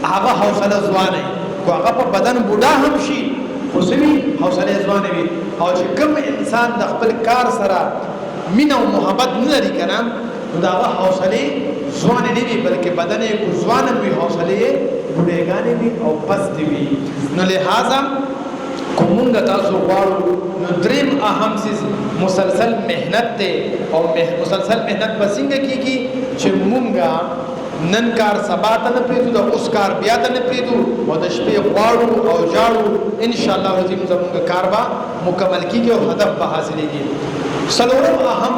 هغه حوصله ځواني کو هغه په بدن بوډا هم شي خو سوي حوصله ځواني وي او چې کم انسان د خپل کار سره مینه او محبت نه لري کنه نو دا حوصله ځواني نه وي بلکې بدن یې کو ځوان وي حوصله یې بوډېګانې وي او پست وي نو لہذا کومنګ تاسو غواړو نو دریم اهم سیس مسلسل مهنت ته او مسلسل مهنت پسینګ کیږي چې مونږه نن کار سبا ته نه پریدو د اوس کار بیا ته نه پریدو او د شپې غواړو او جاړو ان شاء الله عظیم زمونږ کار با مکمل کیږي او هدف به حاصلېږي څلورم اهم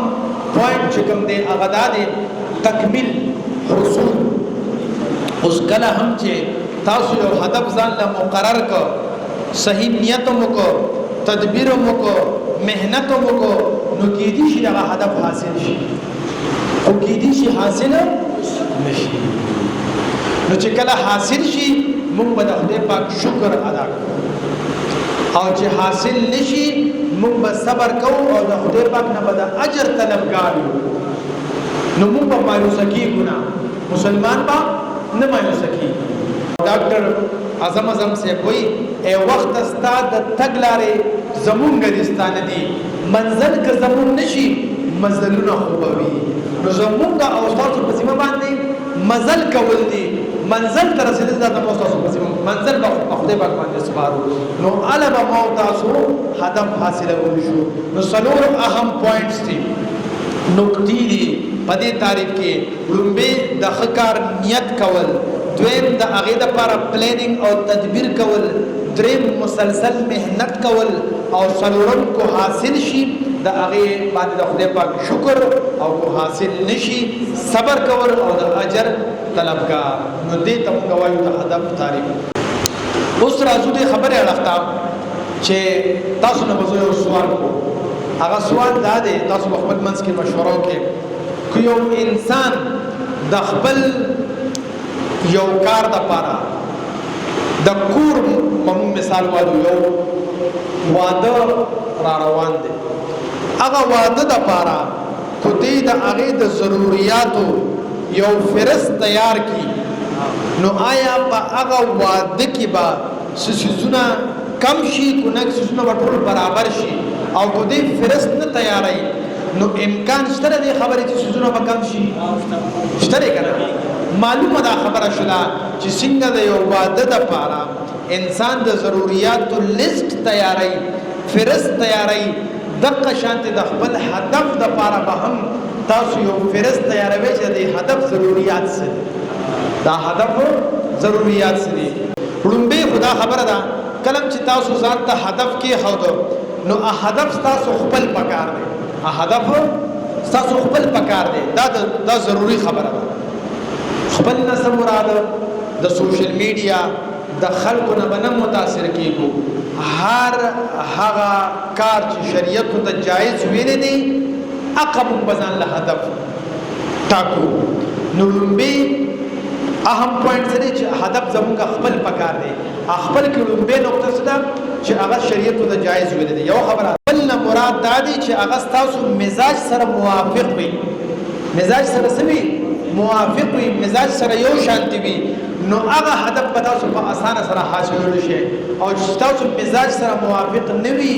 پوینټ چې کوم دی هغه دا دی تکمیل حصول اوس کله هم چې تاسو یو هدف ځان له مقرر کړ صحیح نیت مو کو تدبیر مو کو مهنت مو کو نو کې دي شي دا هدف حاصل شي او کې دي شي حاصل نشي نو چې کله حاصل شي موږ به د خدای پاک شکر ادا کوو او چې حاصل نشي موږ به صبر کوو او د خدای پاک نه به د اجر طلبګار یو نو موږ به مایوس کیږو نه مسلمان به نه مایوس کیږي ډاکټر اعظم سے کوئی اے وقت استاد تګلارې زمونږ دستانه دي منزل که زمون نشي مزلونه خوبوي نو زمونږ او تاسو په ذمہ باندې مزل کول دي منزل تر رسیدل دا تاسو په ذمہ منزل په خدای پاک باندې سپارو نو علم مو تاسو هدف حاصلول شو نو څلور اهم پوینټس دي نقطې دي په دې تعریف کې لومبه د خکار نیت کول دویم د هغه د لپاره پلانینګ او تدبیر کول دریم مسلسل مهنت کول او څلورم کو حاصل شي د هغه باندې د خدای پاک شکر او کو حاصل نشي صبر کول او د اجر طلبګار نو دې ته موږ وایو د هدف تعریف اوس راځو د خبره اړختا چې تاسو نه وځو سوال کو هغه سوال دا دی تاسو خپل منځ کې مشوره وکړئ یو انسان د خپل یو کار د پاره د کور مثال وایو یو واده را روان دی هغه واده د پاره خو دې د هغه د ضرورتو یو فرست تیار کی نو آیا په هغه واده کې با سيزونه کم شي کو نه سيزونه ټول برابر شي او کو دې فرست نه تیارای نو امکان شته دې خبرې چې سيزونه به کم شي شته کنه معلومه دا خبره شوه چې څنګه د یو واده د پاره انسان د ضرورتو لیست تیاری فرست تیاری دغه شانت د خپل هدف د پاره به هم تاسو یو فرست تیاروي چې د هدف ضرورت څه دا هدف ضرورت څه دي لومبه خدا خبره ده کلم چې تاسو ځان ته هدف کې هودو نو هدف تاسو خپل پکار دی هدف تاسو خپل پکار دی دا ضروری خبره ده خپل نس مراد د سوشل میډیا د خلکو نه بنه متاثر کیږي هر هغه کار چې شریعت ته جایز ویل دي عقب بزن له هدف ټاکو نو لومبي اهم پوینټ سره چې هدف زموږ خپل پکار دی خپل کې لومبي نقطه څه چې هغه شریعت ته جایز ویل دي یو خبره بل مراد دا دی چې هغه تاسو مزاج سره موافق وي مزاج سره سوي موافق وي مزاج سره یو شانتي وي نو هغه هدف په تاسو په اسانه سره حاصلول شي او چې تاسو مزاج سره موافق نه وي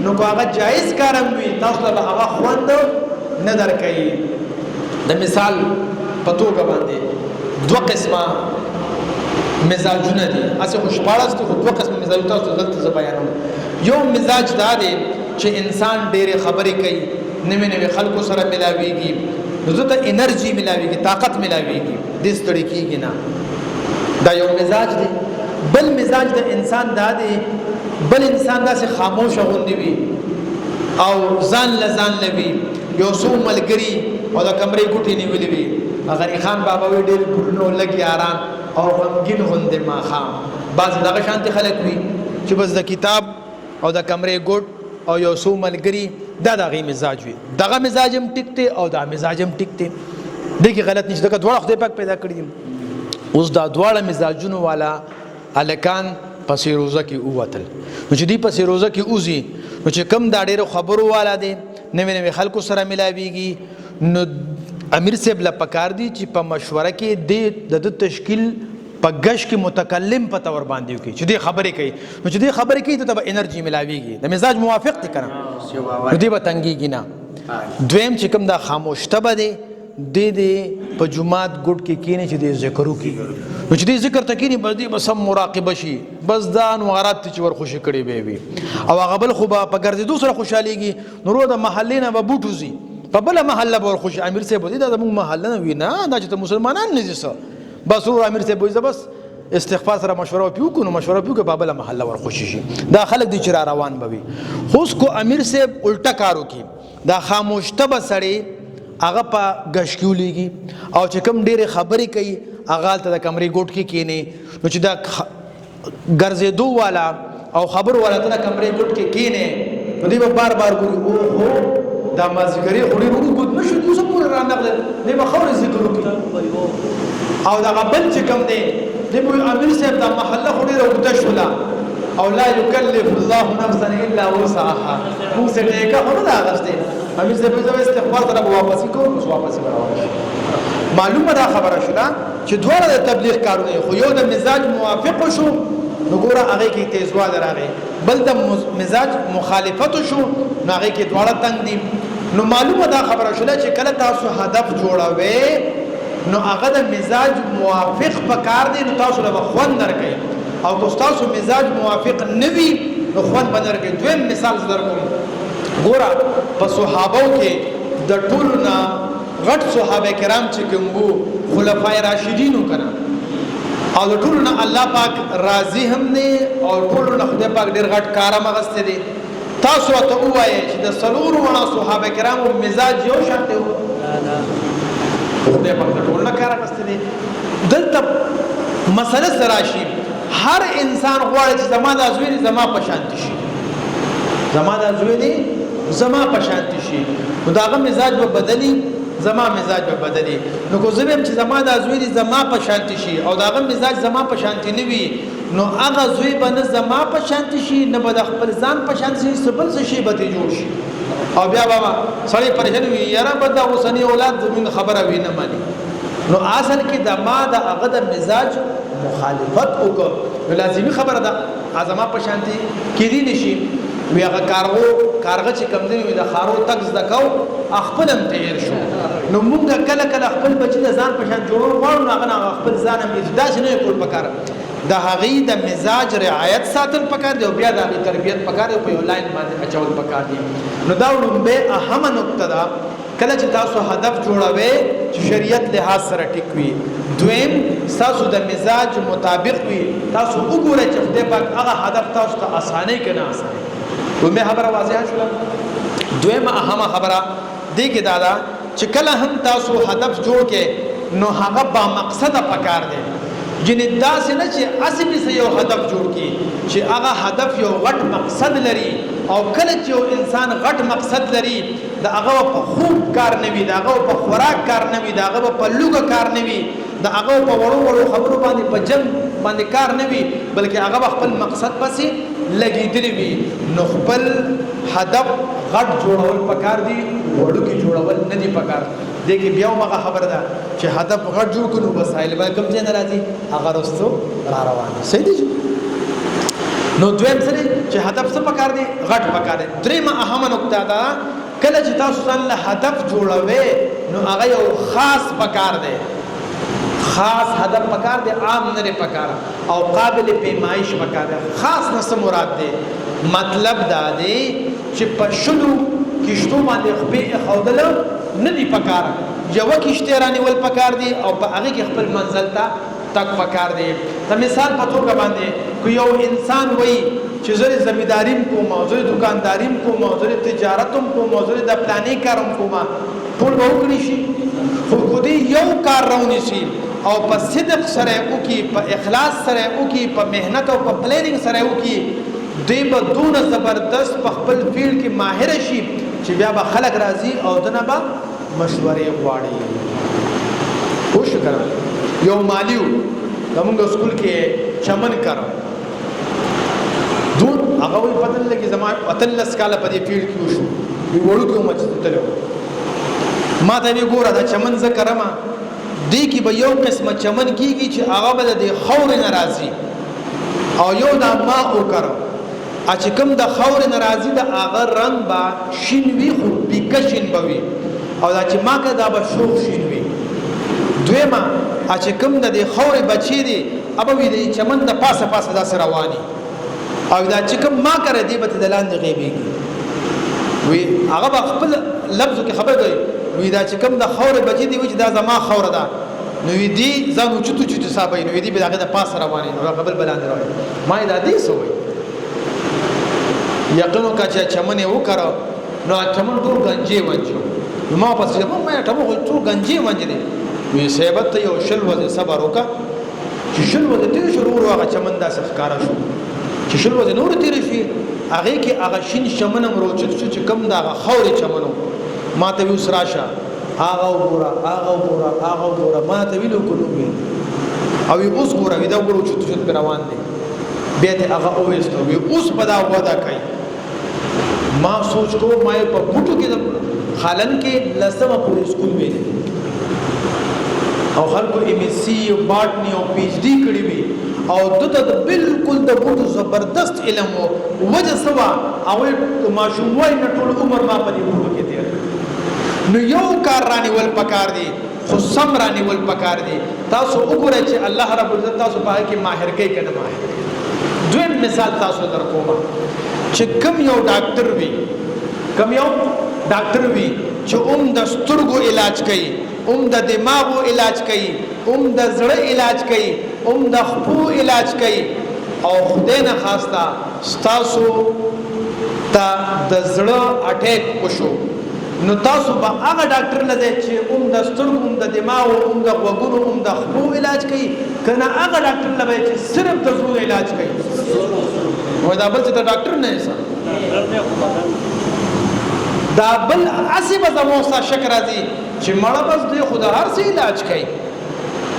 نو هغه جایز کارم وي تاسو له هغه خوند نه درکې د مثال په توګه باندې دوه قسمه مزاجونه دي اسه خوشپاړست خو دوه قسمه مزاج تاسو دلته بیانوم یو مزاج دا دی چې انسان ډېر خبرې کوي نوې نوې خلکو سره ملاويږي نو ته انرژي ملاويږي طاقت ملاويږي د ستړي کېږي نه دا یو مزاج دی بل مزاج د انسان دا دی بل انسان داسې خاموش غوندي وي او ځان لزان لوي یو څو ملګری او د کمرې ګوټې نیولې وي غنی خان بابا وی ډېر ګورنو لګي یاران او غمګین غوندې ما خام بعض دغه شانتي خلک وي چې بس د کتاب او د کمرې ګوټ او یو څو ملګری دا دغه مزاج وي دغه مزاجم ټیکته او دا مزاجم ټیکته دغه غلط نشته دغه دوه خدای پاک پیدا کړی اوس دا دواړه مزاجونو والا الکان پسې روزه کې ووتل. نو چې دی پسې روزه کې اوزي نو چې کم دا ډېرو خبرو والا دی نوې نوې خلکو سره ملاویږي نو امیر صاحب له پکار دی چې په مشوره کې د تشکیل په غش کې متکلم په تور باندې وکړي چې دې خبرې کوي نو چې دې خبرې کوي ته به انرژي ملاويږي د مزاج موافق دي کنه نو دې به تنګيږي نه. دویم چې کوم دا خاموش تبه دی دې په جمعات ګډ کې کینې چې دې ذکر وکړي نو چې دې ذکر ته کینې بس دې بس مراقبه شي بس دا نوارات چې ور خوشي کړي به وي او هغه بل خو به په ګرځېدو سره خوشاليږي نو رو د محلې نه به بوټوزي په بل محله به ور خوشي. امیر صاحب دې دا زموږ محله نه وي نه دا چې مسلمانان نه دي بس رو امیر صاحب وایي بس استغفار سره مشوره پیو کو نو مشوره پیو کې بابل محله ور خوشي شي دا خلک دي چې روان بوي. خو کو امیر صاحب الټا کارو کی دا خاموش تبه سړی هغه په غشکولیږي او چې کوم ډېر خبرې کوي هغه ته د کمرې ګوټ کې کینې نو چې دا ګرځېدو والا او خبر والا ته د کمرې ګوټ کې کینې نو دی به بار بار ګوري او هو دا مازګری خوري وګود نشو دوی څه را نغله دی به خور ذکر وکړي او دا بل چې کوم دی دی به امیر صاحب دا محله خوري راوته شولا او لا یکلف الله نفسا الا وسعها مو څه ټیکه خو نه غسته امیر صاحب زو استغفار سره واپس کوم نو واپس راوړل. معلومه دا خبره شولا چې دواړه د تبلیغ کارونه خو یو د مزاج موافق شو نو ګوره هغه کې تیزواله راغی بل د مزاج مخالفت شو نو هغه کې دواړه تنگ دي. نو معلومه دا خبره شولا چې کله تاسو هدف جوړوي نو هغه د مزاج موافق پکار دی نو تاسو له خوند درکې او تاسو مزاج موافق نوي نو خوند بدرکې. دویم مثال درکوم ګوره په صحابو کې د ټولو نه غټ صحابه کرام چې کوم وو خلفای راشدینو کنا او د ټولو نه الله پاک راضي هم نه او ټولو نه خدای پاک ډیر غټ کارم غسته دي. تاسو ته وایي چې د سلور ونه صحابه کرامو مزاج یو شانته وو خدای پاک ټول نه کار غسته دي. دلته مسله سراشي هر انسان غواړي چې زما د ازوی زما په شانتی شي زما د ازوی زما په شانتی شي نو داغه مزاج به بدلی زما مزاج به بدلی نو کو زبم چې زما د ازوی زما په شانتی شي او داغه مزاج زما په شانتی نه وي نو هغه زوی به نه زما په شانتی شي نه به د خپل ځان په شانتی شي سبل څه شي به جوړ شي او بیا بابا سړی پریشان وي یاره به دا اوسنی اولاد زمين خبره وي نه مانی نو اصل کې د ما د هغه د مزاج مخالفت وکړه لازمي خبره ده اعظم په شانتي کېدی نشي وی هغه کارغه چې کم دی د خارو تک زدکاو خپلم تیر شو نو موږ کله کله خپل بچی د ځان په شان جوړو غواړو هغه خپل ځان هم اجداش نه کول پکاره د هغې د مزاج رعایت ساتل پکار دی او بیا د هغې تربیت پکار دی په یو لاین باندې اچول پکار دي. نو دا لومبه اهمه نقطه ده کله چې تاسو هدف جوړوي چې شریعت لحاظ سره ټیک وي. دویم تاسو د مزاج مطابق وي تاسو وګورئ چې خدای پاک هغه هدف تاسو ته اسانه کنه اسانه ومه خبره واضحه شوه. دویم اهمه خبره دی کې دا چې کله هم تاسو هدف جوړ کې نو هغه با مقصد پکار دی جنې داسې نه چې اصلي سه یو هدف جوړ کی چې هغه هدف یو غټ مقصد لري او کله چې یو انسان غټ مقصد لري دا هغه په خوب کار نه وي دا هغه په خوراک کار نه وي دا هغه په لوګه کار نه وي دا هغه په وړو وړو خبرو باندې په جنگ باندې کار نه وي بلکې هغه خپل مقصد پسې لګیدلی وي نو خپل هدف غټ جوړول پکار دي وړو کې جوړول نه دي پکار. دغه بیا موږ خبر ده چې هدف غټ جوړ کړو وسایل به کوم ځای نه راځي هغه رستو را روان صحیح دي. نو دویم سره چې هدف څه پکار دي غټ پکار دي. درېمه اهمه نقطه ده کله چې تاسو ځان له هدف جوړوي نو هغه یو خاص پکار دی خاص هدف پکار دی عام نه پکار او قابل پیمایش پکار دی. خاص نه مراد دی مطلب دا دی چې په شلو کشتو باندې خپې خودل نه دی پکار یو کشته رانی ول پکار دی او په هغه کې خپل منزل ته تک پکار دی. د مثال په توګه باندې کو یو انسان وای چې زه زمینداریم کوم زه دکانداریم کوم زه تجارتم کوم زه د پلانې کارم کوم ټول به وکړي شي خو کدی یو کار راونی شي او په صدق سره او کې په اخلاص سره او کې په مهنت او په پلانینګ سره او کې دی به دون زبردست په خپل فیلډ کې ماهر شي چې بیا به خلک راځي او دنه به مشورې غواړي. خوش کړه یو مالیو زمونږ سکول کې چمن کړو هغه وی پدل لګي زما اتلس کاله په دې پیړ کې وشو وی وړو کې مچ تلو ما ته وی ګوره دا چمن ذکرما دې کې به یو قسمه چمن کیږي چې هغه به د خور ناراضي او یو دا ما وکړو چې کوم د خور ناراضي د هغه رنگ با شین وی خو بیکشین بوي او دا چې ما کې دا به شوخ شین وی دویمه چې کوم د خور بچی دی ابو وی د چمن د پاسه پاسه دا سره رواني او دا چې کوم ما کرے دی به د لاندې غیبيږي وی هغه خپل لفظ کې خبر دی وی دا چې کوم د خور بچی دی چې دا زما خور ده نو وی دی ځانو چتو چتو صاحب نو وی دی به هغه د پاسه رواني او قبل بلاندې رواني ما دا دی سوې یقینو کا چې چمن یې وکړو نو چمن ټول گنجي ونجو ما پس ما ټمو ټول گنجي ونجلې وی سیبت یو شل وځه صبر وکا چې شل وځه تیر شروع هغه چمن دا ښکارا شو چې شل وځه نور تیر شي هغه کې هغه شین چمن امرو چې کم دا خوري چمنو ما ته وی سراشه هغه وګوره ما ته ویلو کوم او اوس ګوره وی دا ګورو چې روان دي بیا ته هغه اوېستو وی اوس پدا ودا کوي ما سوچ کو ما په بوټو کې خالن کې لسمه پورې سکول ویل او خلکو ایم ایس سی او باټنی او پی ایچ ډی کړی وی او دته بالکل د بوټو زبردست علم او وجه سوا او ماشوم وای نه ټول عمر ما په دې بوټو کې تیر نو یو کار رانی ول پکار دی خو سم رانی ول پکار دی تاسو وګورئ چې الله رب عزت تاسو په کې ماهر کوي کنه ماهر دویم مثال تاسو درکوم چې کم یو ډاکټر وی چې د سترګو علاج کوي د دماغو علاج کوي د زړه علاج کوي د خپو علاج کوي او خدای نه خواسته تاسو ته د زړه اٹیک وشو نو تاسو به هغه ډاکټر لږه چې د سترګو د دماغو د غوږونو د خپو علاج کوي کنه هغه ډاکټر لږه چې صرف د زړه علاج کوي وای دا بل چې ډاکټر نه یې دا بل عصبه زموسه شک راځي چې مړه بس دی خدا هر څه علاج کوي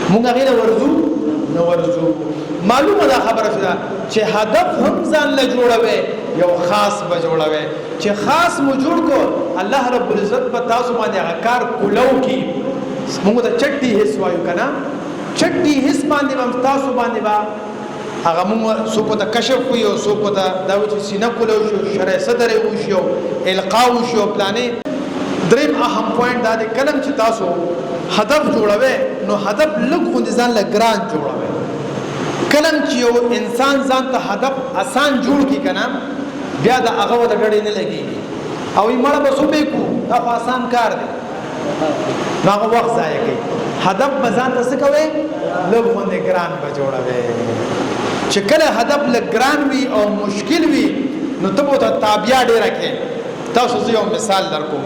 مونږ غیر ورزو نو ورزو معلومه دا خبره ده چې هدف هم ځان له جوړوي یو خاص به جوړوي چې خاص مو جوړ کو الله رب العزت په تاسو باندې کار کولو کی موږ ته چټي حصہ وایو کنه چټي حصہ باندې هم تاسو باندې با هغه موږ سو په کشف ویو سو په دا چې سینه کولو شو شرع صدر وشو القاء وشو پلانې دریم اهم پوینټ دا دی کلم چې تاسو هدف جوړوي نو هدف لږ خو ځان له ګران جوړوي کلم چې یو انسان ځان ته هدف آسان جوړ کی کنه بیا دا هغه د ډډې نه لګيږي او یې مړه بسو به کو دا آسان کار دی هغه وخت ضایع کوي هدف بزان ته څه کوي لږ باندې ګران به جوړوي چې کله هدف لږ ګران وي او مشکل وي نو ته به تابعیا ډیر کې تاسو یو مثال درکوم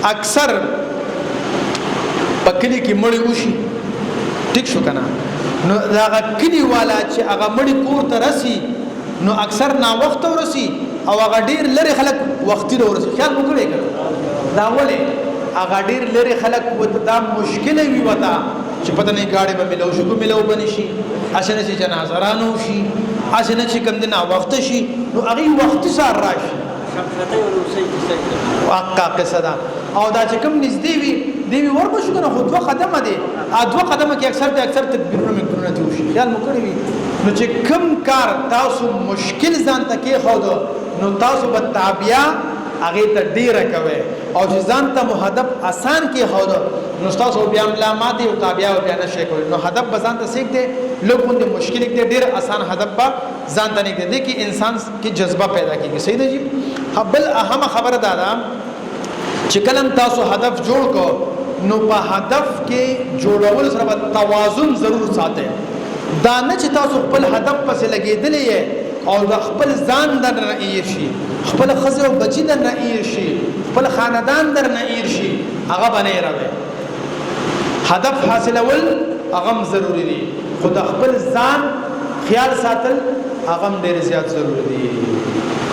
اکثر پکلی کې مړی وشي ټیک شو کنه نو دا کلی والا چې هغه مړی کور ته رسی نو اکثر نا وخت ورسی او هغه ډیر لري خلک وختي ورسی خیال وکړئ دا ولې هغه ډیر لري خلک دا مشکل وي وتا چې پته نه گاډي به ملو شو ملو بنشي اسنه چې جنازه رانو شي اسنه چې کم دنا وخت شي نو هغه وخت سره راشي واقع قصدا او دا چې کوم نږدې وي دی ورته شو کنه خو دوه قدمه دي دوه قدمه کې اکثر تکبیرونه ته وشي خیال مو کړی وي نو چې کم کار تاسو مشکل ځان ته کې خو نو تاسو به تابعیا هغه ته ډیره کوي او چې ځان ته هدف آسان کې خو نو تاسو بیا علامات او تابعیا بیا نشي کوي نو هدف به ځان ته سیک دي لوګوند مشکل کې ډیر آسان هدف به ځان ته نه دي کې انسان کې جذبه پیدا کیږي صحیح دی جی بل اهم خبره ده چې کلم تاسو هدف جوړ کو نو په هدف کې جوړول سره توازن ضرور ساتئ دا نه چې تاسو خپل هدف پسې لګېدلې او د خپل ځان در نه ایر شي خپل خزه او بچی در نه ایر شي خپل خاندان در نه ایر شي هغه باندې راوي هدف حاصلول هغه ضروری دي خو د خپل ځان خیال ساتل هغه ډېر زیات ضروری دي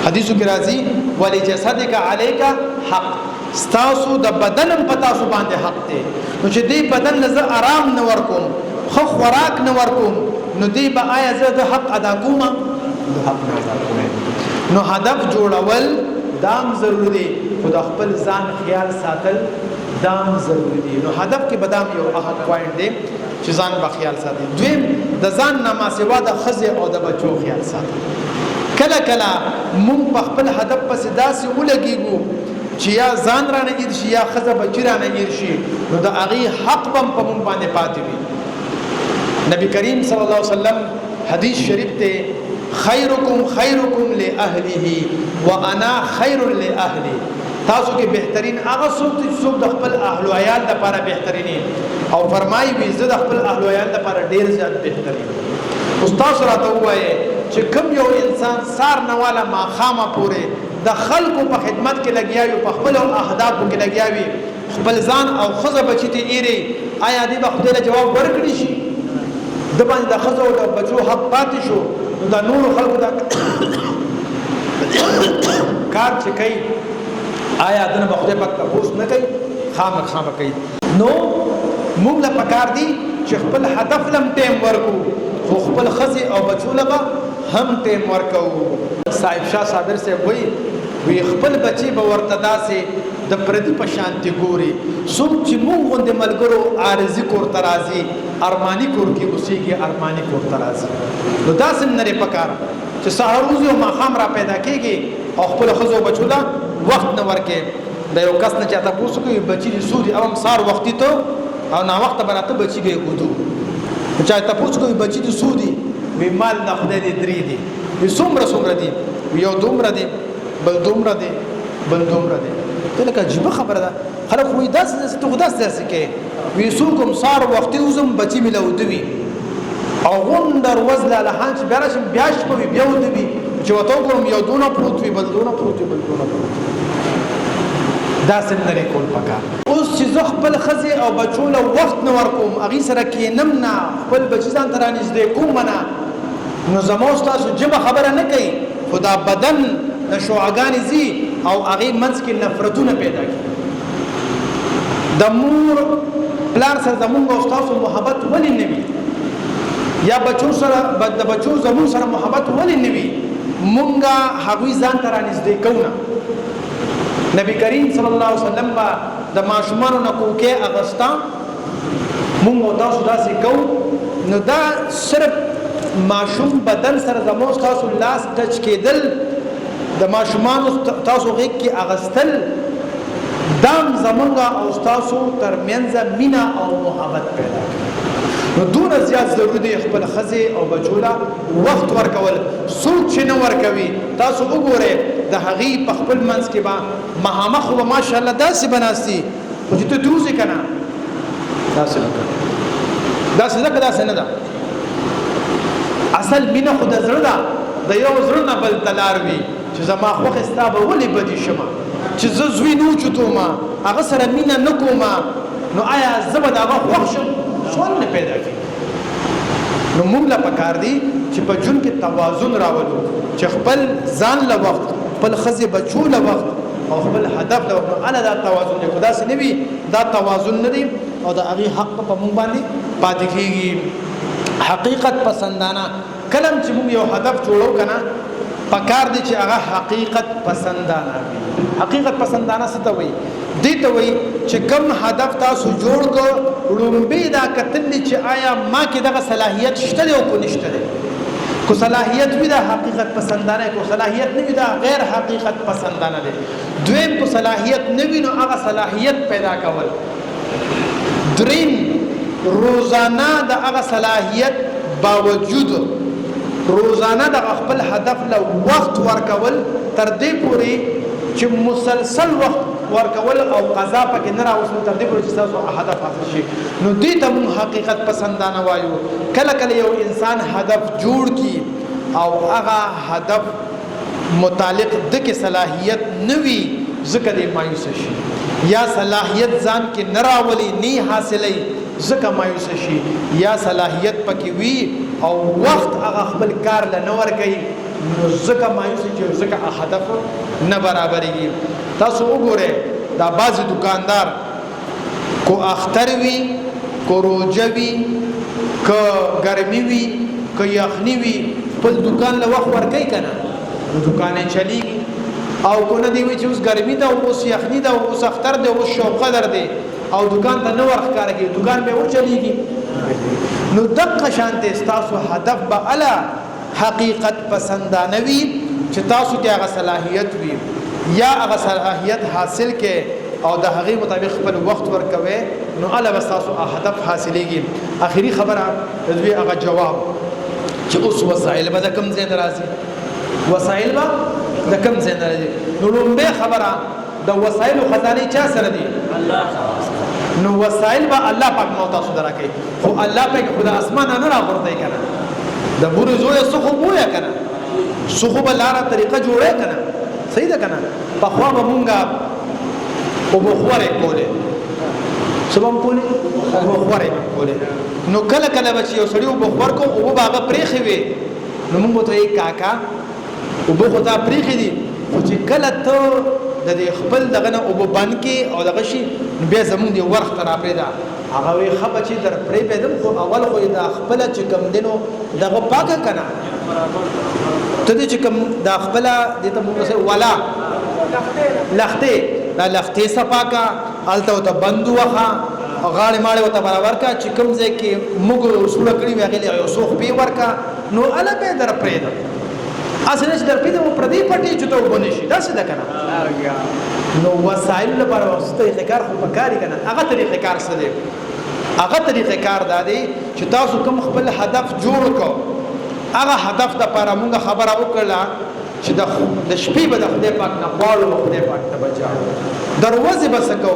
حدیثو کې راځي ولی جسدک علیک حق ستاسو د بدنم پتا سو باندې حق دی نو چې دې بدن لزه آرام نه ورکوم خو خوراک نه ورکوم نو دې به آیا زه د حق ادا کوم د حق نه ادا کوم نو هدف جوړول دام ضروري دی خو د خپل ځان خیال ساتل دام ضروري دی نو هدف کې بدام یو اهم پوینټ دی چې ځان به خیال ساتي دویم د ځان نه ما سوا د ښځې او د بچو خیال ساتل کله کله مونږ په خپل هدف پسې داسې ولګېږو چې یا ځان رانه هېر شي یا ښځه بچي رانه هېر شي نو د هغې حق به هم په مونږ باندې پاتې وي نبی کریم صلی الله علیه وسلم حدیث شریف ته خیرکم خیرکم لاهله وانا خیر لاهلی تاسو کې بهترین هغه څوک چې څوک د خپل اهل او عیال لپاره بهترین او فرمایي وي زه د خپل اهل او عیال لپاره ډیر زیات بهترین استاد راته وایي چې کوم یو انسان سار نواله ما خامه پوره د خلکو په خدمت کې لګیاوي په خپل اهدافو کې لګیاوي خپل ځان او خزه بچی ته ایری آیا دې به خدای له جواب ورکړي شي د باندې د خزه او د بچو حق پاتې شو دا نور خلکو دا کار چې کوي آیا دنه به خدای پاک تاسو نه کوي خامخا کوي نو موږ له پکار دي چې خپل هدف لم ټیم ورکو خو خپل خزه او بچو لغه هم ټیم ورکو صاحب شاه صادر سے وی خپل بچي به ورته داسې د پردي په شانتي ګوري څوک چې موږ غوندې ملګرو عارضي کور ترازي ارماني کور کې اوسېږي ارماني کور ترازي نو داسې نه پکار چې سهار روز او ماښام را پیدا کېږي او خپل ښځو بچو له وخت نه ورکې د یو کس نه چې تاسو کوي بچي دي سوري او سار وختي ته او نا وخت براته بچي به ودو چې تاسو کوي بچي دي سودي وی مال نه خدای دې درې دي وی څومره دي یو دومره دي بل دومره دي بل دومره دي لکه عجیب خبره ده خلک وې داس ته خداس داسې کې وی سوکم سار وختي وزم بچي ملودوي او غندر وزل له هانچ بیرشم بیاش په بیا ودوي چې وته کوم یو دونه پروت وی بل دونه پروت بل دونه پروت داسې نه کول پکا اوس چې زه خپل خزه او بچو له وخت نه ورکوم اغي سره کینم نه خپل بچی ځان ترانځ دې کوم نه نو زموږ تاسو جبه خبره نه کوي خدا بدن نشوعگان زی او هغه منځ کې نفرتونه پیدا کی د مور پلار سره زمونږ او تاسو محبت ولې نه وي یا بچو سره د بچو زمون سره محبت ولې نه وي مونږه هغوی ځان ته رانږدې کوو نبی کریم صلی الله علیه وسلم با د ماشومانو نه کوکې اغستا مونږ او تاسو داسې کوو نو دا صرف ماشوم بدن سره زموږ تاسو لاس ټچ کېدل د ماشومانو تاسو غیږ کې اغستل دام زمونږه او تاسو ترمنځ مینا او محبت پیدا کوي نو دون زیات ضروري دی خپل خزه او بچولا وخت ورکول څوک چې نه ورکوي تاسو وګورئ د هغې په خپل منځ کې به مهامخ و ماشاءالله داسې بناستي خو چې ته دروزې که نه داسې نه کوي داسې نه ده اصل مینه خو د زړه ده د یو زړه نه بل ته لار وي چې زما خوښې ستا به ولې بدي شمه چې زه زوی نه اوچتومه هغه سره مینه نه کومه نو آیا زه به د هغه خوښ شم سوال نه پیدا کېږي نو موږ له پکار دي چې په ژوند کې توازن راولو چې خپل ځان له وخت خپل ښځې بچو له وخت او خپل هدف له وخت اله دا توازن دی خو داسې نه وي دا توازن نه دی او د هغې حق په موږ باندې پاتې کېږي حقیقت پسندانه کلم چې موږ یو هدف جوړو که نه پکار دی چې هغه حقیقت پسندانه وي حقیقت پسندانه څه ته وایي دې ته وایي چې کوم هدف تاسو جوړ کړو لومبې دا کتل دي چې آیا ما کې دغه صلاحیت شته دی او کو نشته دی کو صلاحیت وي دا حقیقت پسندانه کو صلاحیت نه وي دا غیر حقیقت پسندانه دی دویم کو صلاحیت نه وي نو هغه صلاحیت پیدا کول دریم روزانه د هغه صلاحیت باوجود روزانه د خپل هدف له وخت ورکول تر دې پورې چې مسلسل وخت ورکول او قضا پکې نه راوځي تر دې پورې چې تاسو هدف حاصل شي نو دې ته موږ حقیقت پسندانه وایو کله کله یو انسان هدف جوړ کی او هغه هدف متعلق د کې صلاحیت نوي ځکه دې مایوس شي یا صلاحیت ځان کې نه راولي نه حاصلې ځکه مایوس شي یا صلاحیت پکې وي او وخت هغه خپل کار له نه ورکوي نو ځکه مایوس چې ځکه هدف نه برابرېږي تاسو وګورئ دا بعضې دکاندار کو اختر وي کو روجه وي که ګرمي وي که یخني وي خپل دکان له وخت ورکوي که نه نو دکانې چلیږي او کو نه دی وی چې اوس ګرمي ده او اوس یخني ده او اوس اختر ده او اوس شوق قدر ده او دکان ته نو ورخاره کې دکان به و چلیږي نو دقه شانته تاسو هدف به الا حقیقت پسندانه وي چې تاسو کې هغه صلاحیت وي یا هغه صلاحیت حاصل کې او د هغه مطابق خپل وخت ورکوي نو الا بس تاسو هدف حاصلېږي اخري خبره دوی هغه جواب چې اوس وسایل به کم ځای راځي وسایل به د کم ځای راځي نو لومبه خبره د وسایل خزانه چا سره دي الله نو وسایل به الله پاک مو تاسو درکې خو الله پاک خدا اسمان نه راغورځي کنه د بورو زوی سخو بویا کنه سخو به لاره طریقه جوړه کنه صحیح ده کنه په خوا به مونږه او بخوره کوله سبم کوله او بخوره کوله نو کله کله بچي یو سړیو بخور کو او باغه پریخي وي نو مونږ ته یې کاکا او بخو ته پریخي دي خو چې کله ته د خپل دغه نه او بند کې او دغه شي بیا زمونږ دی ورخ تر اپریدا هغه وی خبر چې در پرې پیدم خو اول خو دا خپل چې کم دینو دغه پاکه کنه ته دې چې کم دا خپل دې ته موږ سره ولا لخته دا لخته صفاکا الته ته بندو وخا غاړې ماړې وته برابر کا چې کم ځای کې موږ اصول کړی وی غلې یو سوخ پی ورکا نو الا به در پرېدم اسنه چې در پېدم پردي پټي چې ته وبني شي دا څه ده کنه نو وسایل لپاره واسطه طریقې کار خو پکاري کنه هغه طریقې کار څه دی هغه طریقې کار دادی چې تاسو کوم خپل هدف جوړ کو هغه هدف د لپاره موږ خبره وکړه چې د شپې به د خدای پاک نه غواړو خدای پاک ته بچاو دروازه به سکو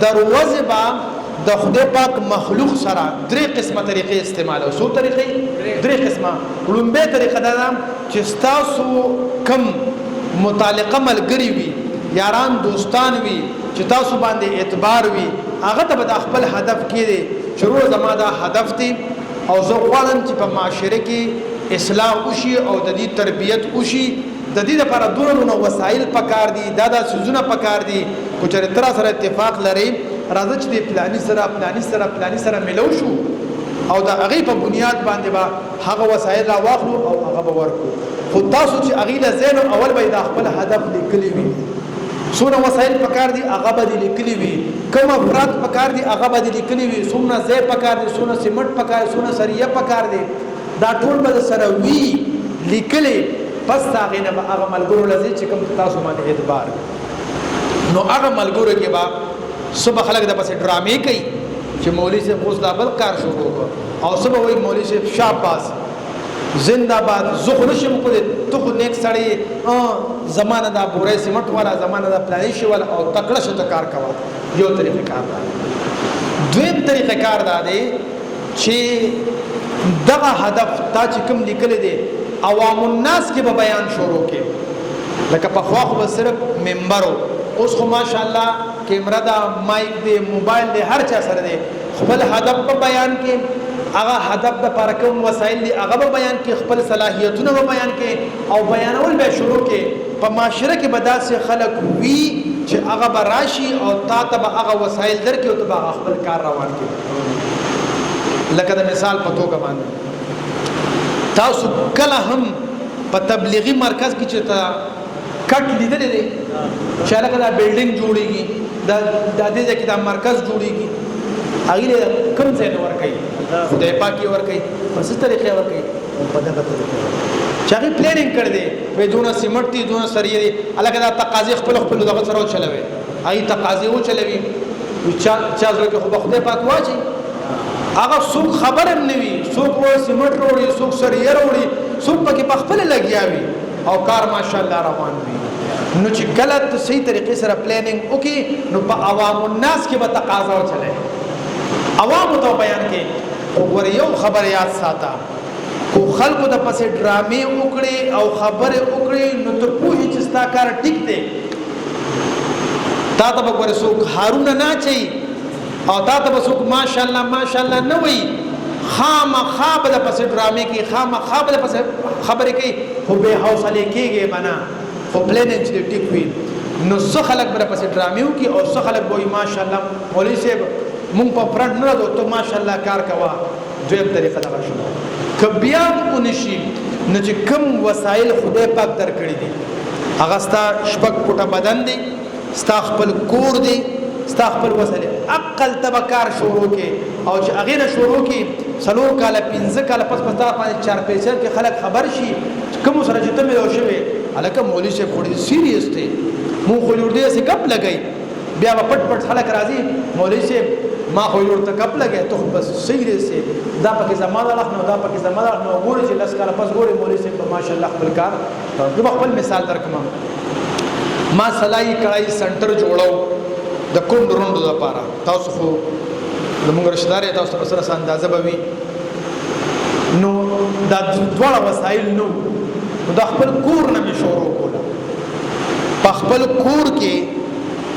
دروازه به د خدای پاک مخلوق سره درې قسمه طریقې استعمالو سو طریقې درې قسمه لومبه طریقه دا چې تاسو کم متعلقه ملګری وي یاران دوستان وي چې تاسو باندې اعتبار وي هغه ته د خپل هدف کې دي شروع زما دا هدف دی او زه غواړم چې په معاشره کې اصلاح وشي او د دې تربیت وشي د دې لپاره دونه وسایل پکار دي دا سوزونه پکار دي کو چې تر سره اتفاق لري راځي چې پلاني سره ملو شو او دا هغه په بنیاد باندې با هغه وسایل را واخلو او هغه به ورکو خو تاسو چې هغه له زین اول به د خپل هدف لیکلی وي سونه وسایل پکار دي هغه به لیکلی وي کوم افراد پکار دي هغه به لیکلی وي سونه زې پکار دي سونه سیمټ پکار سونه سریه پکار دي دا ټول به سره وی لیکلی پس هغه نه هغه ملګرو لذي چې کوم تاسو باندې اعتبار نو هغه ملګرو کې با صبح خلک د پسې ډرامې کوي چې مولوی سے اوس دا بل کار شروع وکړ او صبح وای مولوی سے شاباش زندہ باد زخ نشم کو ته خو نیک سړی زمانه دا بورې سیمټ والا زمانه دا پلانې شي والا او تکړه شته کار کوا یو طریقې کار دا دویم طریقې کار دا دی چې دغه هدف تا چې کوم لیکل دي عوام الناس کې به بیان شروع کې لکه په خوا خو صرف منبرو اوس خو ماشاءالله کیمرا دا مایک دی موبایل دی هر چا سره دی خپل هدف په بیان کې هغه هدف د پر کوم وسایل دی هغه په بیان کې خپل صلاحیتونه په بیان کې او بیانول به شروع کې په معاشره کې بداسه خلق وی چې هغه براشي او تا ته هغه وسایل درکې او ته خپل کار روان کې لکه د مثال په توګه باندې تاسو کله هم په تبلیغي مرکز کې چې تا کټ لیدل دي چې لکه دا بلډینګ جوړیږي دا د دې کې دا مرکز جوړیږي هغه کوم ځای ور کوي خدای پاکي ور کوي پس طریقې ور کوي په دغه طریقې چې هغه پلانینګ کړ دي وې دونه سیمټ دي دونه سریه دي الګا دا تقاضي خپل دغه سره چلوي هغه تقاضي و چلوي چا زړه کې خو خدای پاک واچي هغه څوک خبرم نه وي څوک و سیمټ وروړي څوک سریه وروړي څوک پکې خپل لګیاوي او کار ماشاءالله روان وي نو چې غلط صحیح طریقې سره پلانینګ وکي نو په عوام الناس کې به تقاضا چلے عوام ته بیان کې ور یو خبر یاد ساته کو خلکو د پسې ډرامې وکړي او خبره وکړي نو ته پوهې چې ستا کار ټیک دی تا ته به ور څوک هارونه نه چي او تا ته به څوک ماشاءالله نه وي خامخا د پسې ډرامې کې خامخا د پسې خبرې کوي خو به حوصله کېږي بنا خو پلانینګ چې ټیک وي نو څو خلک بر پسې ډرامې وکي او څو خلک وایي ماشاءالله مولوی صاحب مونږ په فرند نه راځو ته ماشاءالله کار کوا دویم طریقه دا شو کبیا ونشي نو چې کوم وسایل خدای پاک درکړي دي هغه ستا شپږ پټه بدن دی ستا خپل کور دی ستا خپل وسایل عقل تبکار شروع کې او چې هغه نه شروع کې څلور کاله 15 کاله پس پتا باندې 4 پیسې کې خلک خبر شي کوم سره چې ته مې شوې الکه مولوی سے خوري سیریس دی مو خو جوړ دی سې کپ لګای بیا پټ پټ خلک راځي مولوی سے ما خو جوړ ته کپ لګای ته بس سیریس دا پکې زماده الله نو دا پکې زماده نو ګوري چې لس کاله پس ګوري مولوی سے په ماشاءالله خپل کار زه خپل مثال درکم ما سلای کړای سنټر جوړاو د کوم روندو لپاره تاسو خو زموږ رشتہدار تاسو په سره اندازه بوي نو دا ډول وسایل نو د خپل کور نه شروع کوله په خپل کور کې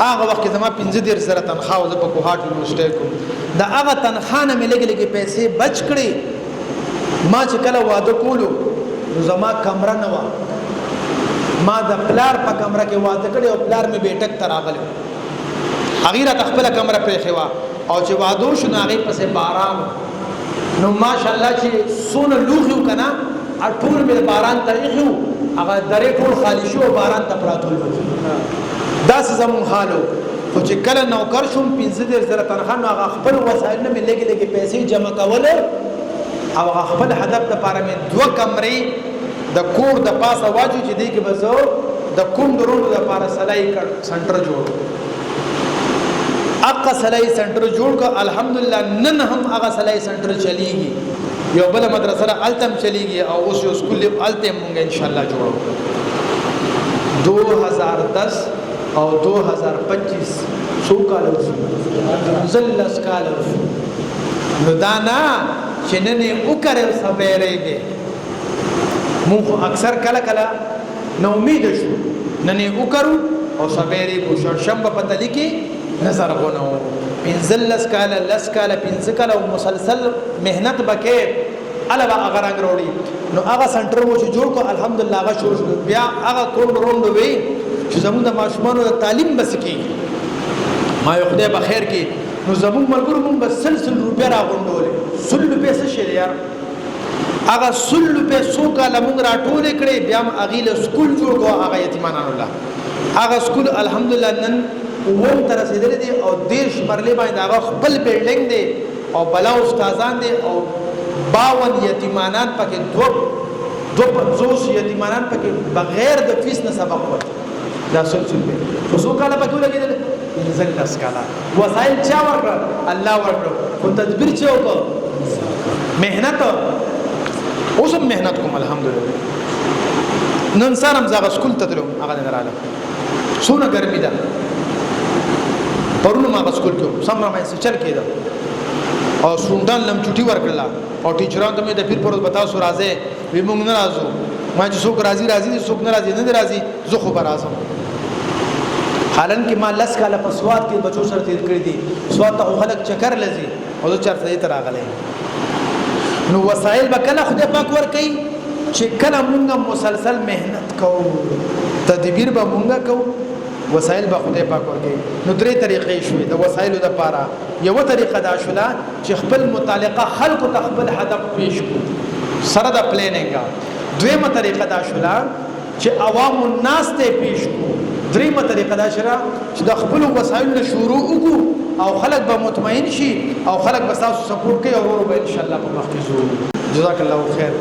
هغه وخت کې زما 15 سره تنخواه وز په کوهاټ یونیورسيټي کوم دا هغه تنخواه نه ملګری کې پیسې بچ کړې ما چې کله واده کولو زما کمره نه و ما د پلار په کمره کې واده کړې او پلار مې بیٹک تراغله اغیره خپل کمره پرې خوا او چې وادو شو هغه پسې باران نو ماشاءالله چې سونه لوخیو کنه ټول مې باران تاریخو هغه درې ټول خالی شو باران ته پراتول دا زمون حالو خو چې کله نوکر شوم 15 زره تنخواه نو هغه خپل وسایل نه لګي لګي پیسې جمع کول او خپل هدف لپاره مې 2 کمرې د کور د پاسه واجو چې دی کې بزو د کوم درونو لپاره سلای سنټر جوړ اقا سلای سنټر جوړ کو الحمدلله نن هم هغه سلای سنټر چلیږي یو بل مدرسه التم چلیږي او اوس یو سکول التم مونږ ان شاء الله جوړو 2010 او 2025 سو کال زلس کال نو دانا چې نن وکړو سپېرېږي مونږ اکثر کله کله نو امید شو نن وکړو او سپېرې کو شنبه پته لیکي نظر غونو پنځلس کاله لس کاله پنځه کاله مسلسل مهنت بکې علاوه هغه رنگ وروړي نو هغه سنټر مو چې جوړ کو الحمدلله هغه شروع بیا هغه کوم روند وی چې زموږ د ماشومان د تعلیم بس کی ما یو خدای په خیر کې نو زموږ ملګرو مونږ بس سلسل روپیا راغونډول سل روپیا څه شي یار هغه سل روپیا سو کاله مونږ راټول کړي بیا اغیله سکول جوړ کو هغه یتیمانان الله هغه سکول الحمدلله نن ووم تر رسیدلې دي او دیش مرلې باندې هغه خپل بلډینګ دی او بلا استادان دي او 52 یتیمانان پکې دو یتیمانان پکې بغیر د فیس نه سبق وایي دا سلسل به خصو کاله پکې لګیدل انزل نس کاله وسایل چا ورکړ الله ورکړ خو تدبیر چا وکړ مهنت اوسم مهنت کوم الحمدلله نن سارم زغ سکول ته درو هغه نه رااله سونه ګرمي ده پرونو ما سکول کې سم را مې چل کېده او سوندان لم چټي ورکړه او ټیچران ته مې د پیر پروت بتاو سو راځي وی مونږ نه راځو ما چې څوک راځي څوک نه راځي نه راځي زه خو برازم حالان کې ما لس کاله په سواد کې بچو سره تیر کړی دي سواد ته خلک چکر لذي او زه چرته یې تراغله نو وسایل به کله خدای پاک ور کوي چې کله مونږ مسلسل مهنت کوو تدبیر به مونږ کوو وسایل به خدای پاک ور کوي نو درې طریقې شوې د وسایلو لپاره یو طریقه دا شولا چې خپل متعلقه خلق ته خپل هدف پیش کو سره د پلانینګ دویمه طریقه دا شولا چې عوام الناس ته پیش کو دریمه طریقه دا شولا چې د خپل وسایل له شروع وکړو او خلک به مطمئن شي او خلک به تاسو سپورټ کوي او ورو به ان شاء الله په مخ کې ځو جزاک الله خیر